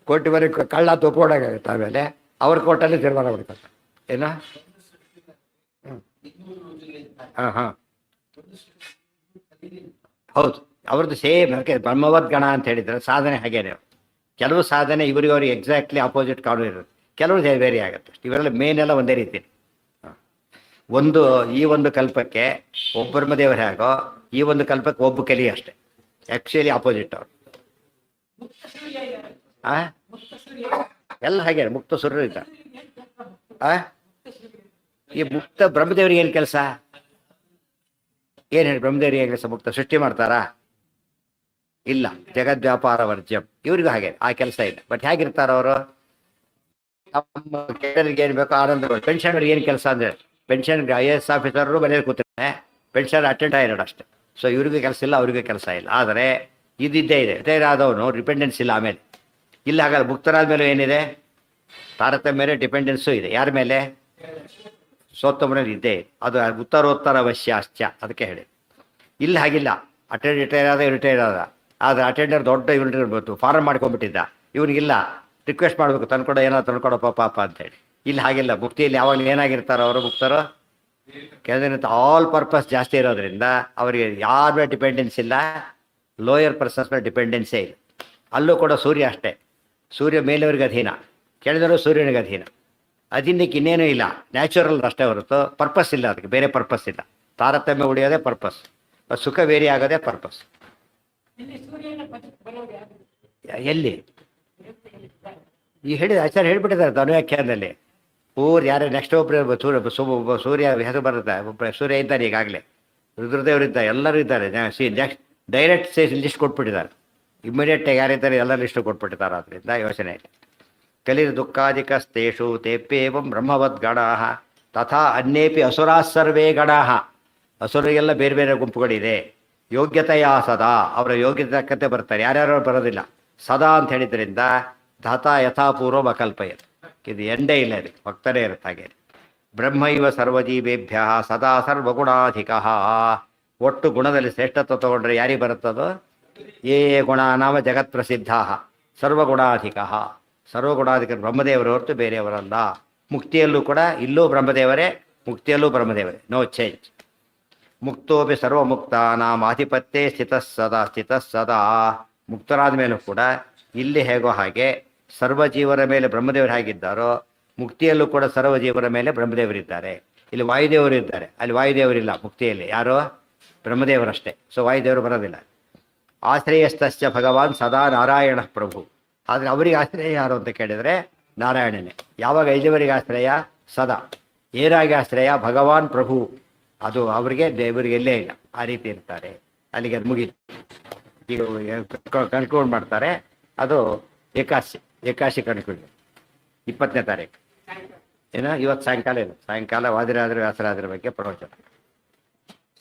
ಕೋಟಿ ಬರೀ ಕಳ್ಳ ತೊಗೊಳಾಗುತ್ತೆ. ಆಮೇಲೆ ಅವ್ರ ಕೋಟಲ್ಲಿ ತೀರ್ಮಾನ ಮಾಡ್ತಾರೆ. ಏನೋ ಹಾಂ ಹೌದು, ಅವ್ರದ್ದು ಸೇಮ್. ಅದಕ್ಕೆ ಬ್ರಹ್ಮವದ್ಗಣ ಅಂತ ಹೇಳಿದ್ರೆ ಸಾಧನೆ ಹಾಗೇನೆ. ಕೆಲವು ಸಾಧನೆ ಅವ್ರಿಗೆ ಎಕ್ಸಾಕ್ಟ್ಲಿ ಆಪೋಸಿಟ್ ಕಾನೂನು ಇರುತ್ತೆ, ಕೆಲವರು ಬೇರೆ ಆಗುತ್ತೆ. ಇವರೆಲ್ಲ ಮೇನ್ ಎಲ್ಲ ಒಂದೇ ರೀತಿ. ಈ ಒಂದು ಕಲ್ಪಕ್ಕೆ ಒಬ್ಬ ಬ್ರಹ್ಮದೇವರು ಹೇಗೋ, ಈ ಒಂದು ಕಲ್ಪಕ್ಕೆ ಒಬ್ಬ ಕಲಿ ಅಷ್ಟೇ. ಆ್ಯಕ್ಚುಲಿ ಆಪೋಸಿಟ್ ಅವರು. ಎಲ್ಲ ಹಾಗೆ ಮುಕ್ತ ಸುರರು ಇದ್ದಾರೆ. ಈ ಮುಕ್ತ ಬ್ರಹ್ಮದೇವರಿಗೆ ಏನು ಕೆಲಸ? ಏನು ಹೇಳಿ, ಬ್ರಹ್ಮದೇವರಿಗೆ ಏನು ಕೆಲಸ? ಮುಕ್ತ ಸೃಷ್ಟಿ ಮಾಡ್ತಾರಾ? ಇಲ್ಲ. ಜಗದ್ವ್ಯಾಪಾರ ವರ್ಜ್ಯಂ. ಇವ್ರಿಗೂ ಹಾಗೆ ಆ ಕೆಲಸ ಇಲ್ಲ. ಬಟ್ ಹೇಗಿರ್ತಾರ ಅವರು? ನಮ್ಮ ಕೇಳರಿಗೆ ಏನು ಬೇಕೋ ಆನಂದ. ಪೆನ್ಷನ್ಗೆ ಏನು ಕೆಲಸ ಅಂದರೆ, ಪೆನ್ಷನ್ಗೆ IAS ಆಫೀಸರು ಮನೇಲಿ ಕೂತಿರ್ತಾನೆ, ಪೆನ್ಷನ್ ಅಟೆಂಡ್ ಆಗಿರೋದು ಅಷ್ಟೇ. ಸೊ ಇವ್ರಿಗೂ ಕೆಲಸ ಇಲ್ಲ, ಅವ್ರಿಗೂ ಕೆಲಸ ಇಲ್ಲ. ಆದರೆ ಇದ್ದಿದ್ದೇ ಇದೆ. ರಿಟೈರ್ ಆದವನು ಡಿಪೆಂಡೆನ್ಸ್ ಇಲ್ಲ. ಆಮೇಲೆ ಇಲ್ಲ ಹಾಗಲ್ಲ. ಮುಕ್ತರಾದ ಮೇಲೂ ಏನಿದೆ? ತಾರತಮ್ಯ ಮೇಲೆ ಡಿಪೆಂಡೆನ್ಸು ಇದೆ. ಯಾರ ಮೇಲೆ? ಸೋತ್ತಮನಲ್ಲಿ ಇದ್ದೇ ಇದೆ. ಅದು ಉತ್ತರೋತ್ತರ ಅವಶ್ಯಾಶ್ಚ, ಅದಕ್ಕೆ ಹೇಳಿ. ಇಲ್ಲಿ ಹಾಗಿಲ್ಲ. ರಿಟೈರ್ ಆದ ಆದರೆ ಅಟೆಂಡರ್ ದೊಡ್ಡ ಯೂನಿಟ್ ಇರ್ಬೋದು, ಫಾರಮ್ ಮಾಡ್ಕೊಂಡ್ಬಿಟ್ಟಿದ್ದ. ಇವನಿಗಿಲ್ಲ, ರಿಕ್ವೆಸ್ಟ್ ಮಾಡಬೇಕು, ತಂದ್ಕೊಡೋ, ಏನಾದ್ರು ತಂದ್ಕೊಡೋ ಪಾಪ ಅಂತೇಳಿ. ಇಲ್ಲಿ ಹಾಗಿಲ್ಲ. ಮುಕ್ತಿಯಲ್ಲಿ ಯಾವಾಗಲೂ ಏನಾಗಿರ್ತಾರೋ ಅವರು ಮುಕ್ತರು? ಕೆಲವೊಂದು ಆಲ್ ಪರ್ಪಸ್ ಜಾಸ್ತಿ ಇರೋದ್ರಿಂದ ಅವರಿಗೆ ಯಾರ ಮೇಲೆ ಡಿಪೆಂಡೆನ್ಸ್ ಇಲ್ಲ, ಲೋಯರ್ ಪರ್ಸನ್ಸ್ ಮೇಲೆ ಡಿಪೆಂಡೆನ್ಸೇ ಇಲ್ಲ. ಅಲ್ಲೂ ಕೂಡ ಸೂರ್ಯ ಅಷ್ಟೇ. ಸೂರ್ಯ ಮೇಲವರಿಗೆ ಅಧೀನ, ಕೆಳದವರು ಸೂರ್ಯನಿಗೆ ಅಧೀನ. ಅಧೀನಕ್ಕೆ ಇನ್ನೇನೂ ಇಲ್ಲ, ನ್ಯಾಚುರಲ್ ಅಷ್ಟೇ ಹೊರತು ಪರ್ಪಸ್ ಇಲ್ಲ. ಅದಕ್ಕೆ ಬೇರೆ ಪರ್ಪಸ್ ಇಲ್ಲ. ತಾರತಮ್ಯ ಉಳಿಯೋದೇ ಪರ್ಪಸ್, ಸುಖ ವೇರಿ ಆಗೋದೇ ಪರ್ಪಸ್. ಎಲ್ಲಿ ಈ ಹೇಳಿದ ಆಚಾರ್ಯ ಹೇಳ್ಬಿಟ್ಟಿದ್ದಾರೆ ಧನುವ್ಯಾಖ್ಯಾನದಲ್ಲಿ. ಯಾರೇ ನೆಕ್ಸ್ಟ್ ಒಬ್ಬರು ಸೂರ್ಯ ಹೆಸರು ಬರುತ್ತೆ. ಒಬ್ಬ ಸೂರ್ಯ ಇದ್ದಾರೆ, ಈಗಾಗಲೇ ರುದ್ರದೇವರು ಇದ್ದಾರೆ, ಎಲ್ಲರೂ ಇದ್ದಾರೆ. ನೆಕ್ಸ್ಟ್ ಡೈರೆಕ್ಟ್ ಲಿಸ್ಟ್ ಕೊಟ್ಬಿಟ್ಟಿದ್ದಾರೆ. ಇಮ್ಮಿಡಿಯೇಟಾಗಿ ಯಾರಿದ್ದಾರೆ ಎಲ್ಲ ಲಿಸ್ಟು ಕೊಟ್ಬಿಟ್ಟಿದ್ದಾರೆ. ಅದರಿಂದ ಯೋಚನೆ ಇಲ್ಲ. ಕಲಿರ್ ದುಃಖಾಧಿಕಸ್ತೇಷು ತೇಪ್ಪೇವಂ ಬ್ರಹ್ಮವದ್ಗಣಾ ತಥಾ ಅನ್ಯೇಪಿ ಅಸುರಾ ಸರ್ವೇ ಗಣಾ. ಅಸುರಿಗೆಲ್ಲ ಬೇರೆ ಬೇರೆ ಗುಂಪುಗಳಿದೆ. ಯೋಗ್ಯತೆಯ ಸದಾ, ಅವರ ಯೋಗ್ಯತೆ ತಕ್ಕಂತೆ ಬರ್ತಾರೆ. ಯಾರ್ಯಾರು ಬರೋದಿಲ್ಲ. ಸದಾ ಅಂತ ಹೇಳಿದ್ರಿಂದ ಧಾತ ಯಥಾಪೂರ್ವ ಅಕಲ್ಪಯತ್. ಇದು ಎಂಡೇ ಇಲ್ಲ, ಇದು ಭಕ್ತರೇ ಇರುತ್ತೆ ಹಾಗೆ. ಬ್ರಹ್ಮೈವ ಸರ್ವಜೀವೇಭ್ಯ ಸದಾ ಸರ್ವಗುಣಾಧಿಕ. ಒಟ್ಟು ಗುಣದಲ್ಲಿ ಶ್ರೇಷ್ಠತ್ವ ತಗೊಂಡ್ರೆ ಯಾರಿಗೆ ಬರುತ್ತದೋ? ಯೇ ಗುಣ ನಾಮ ಜಗತ್ ಪ್ರಸಿದ್ಧ ಸರ್ವಗುಣಾಧಿಕ. ಸರ್ವಗುಣಾಧಿಕ ಬ್ರಹ್ಮದೇವರು ಹೊರತು ಬೇರೆಯವರಲ್ಲ. ಮುಕ್ತಿಯಲ್ಲೂ ಕೂಡ ಇಲ್ಲೂ ಬ್ರಹ್ಮದೇವರೇ, ಮುಕ್ತಿಯಲ್ಲೂ ಬ್ರಹ್ಮದೇವರೇ, ನೋ ಚೇಂಜ್. ಮುಕ್ತೋಪಿ ಸರ್ವಮುಕ್ತಾನಾಂ ಆಧಿಪತ್ಯೆ ಸ್ಥಿತಃ ಸದಾ. ಮುಕ್ತರಾದ ಮೇಲೂ ಕೂಡ ಇಲ್ಲಿ ಹೇಗೋ ಹಾಗೆ ಸರ್ವಜೀವರ ಮೇಲೆ ಬ್ರಹ್ಮದೇವರು ಹೇಗಿದ್ದಾರೋ, ಮುಕ್ತಿಯಲ್ಲೂ ಕೂಡ ಸರ್ವಜೀವರ ಮೇಲೆ ಬ್ರಹ್ಮದೇವರಿದ್ದಾರೆ. ಇಲ್ಲಿ ವಾಯುದೇವರು ಇದ್ದಾರೆ, ಅಲ್ಲಿ ವಾಯುದೇವರಿಲ್ಲ. ಮುಕ್ತಿಯಲ್ಲಿ ಯಾರೋ ಬ್ರಹ್ಮದೇವರಷ್ಟೇ. ಸೊ ವಾಯುದೇವರು ಬರೋದಿಲ್ಲ. ಆಶ್ರಯಸ್ತಶ್ಚ ಭಗವಾನ್ ಸದಾ ನಾರಾಯಣ ಪ್ರಭು. ಆದರೆ ಅವರಿಗೆ ಆಶ್ರಯ ಯಾರು ಅಂತ ಕೇಳಿದರೆ ನಾರಾಯಣನೇ. ಯಾವಾಗ ಐದವರಿಗೆ ಆಶ್ರಯ? ಸದಾ. ಏನಾಗಿ ಆಶ್ರಯ? ಭಗವಾನ್ ಪ್ರಭು. ಅದು ಅವರಿಗೆ ದೇವರಿಗೆ ಎಲ್ಲೇ ಇಲ್ಲ. ಆ ರೀತಿ ಇರ್ತಾರೆ. ಅಲ್ಲಿಗೆ ಅದು ಮುಗೀತು. ಈಗ ಕನ್ಕ್ಲೂಡ್ ಮಾಡ್ತಾರೆ. ಅದು ಏಕಾಶಿ ಕನ್ಕ್ಲೂಡ್ 20ನೇ ತಾರೀಕು. ಏನೋ ಇವತ್ತು ಸಾಯಂಕಾಲ ಇಲ್ಲ. ಸಾಯಂಕಾಲ ವಾದಿರಾದ್ರ ವ್ಯಾಸರಾದ್ರ ಬಗ್ಗೆ ಪ್ರವಚನ.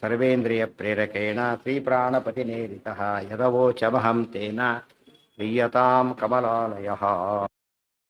ಸರ್ವೇಂದ್ರಿಯ ಪ್ರೇರಕೇಣ ಶ್ರೀಪ್ರಾಣಪತಿನೇರಿತಃ ಯದವೋಚಮಹಂ ತೇನ ಪ್ರೀಯತಾಂ ಕಮಲಾಲಯಃ.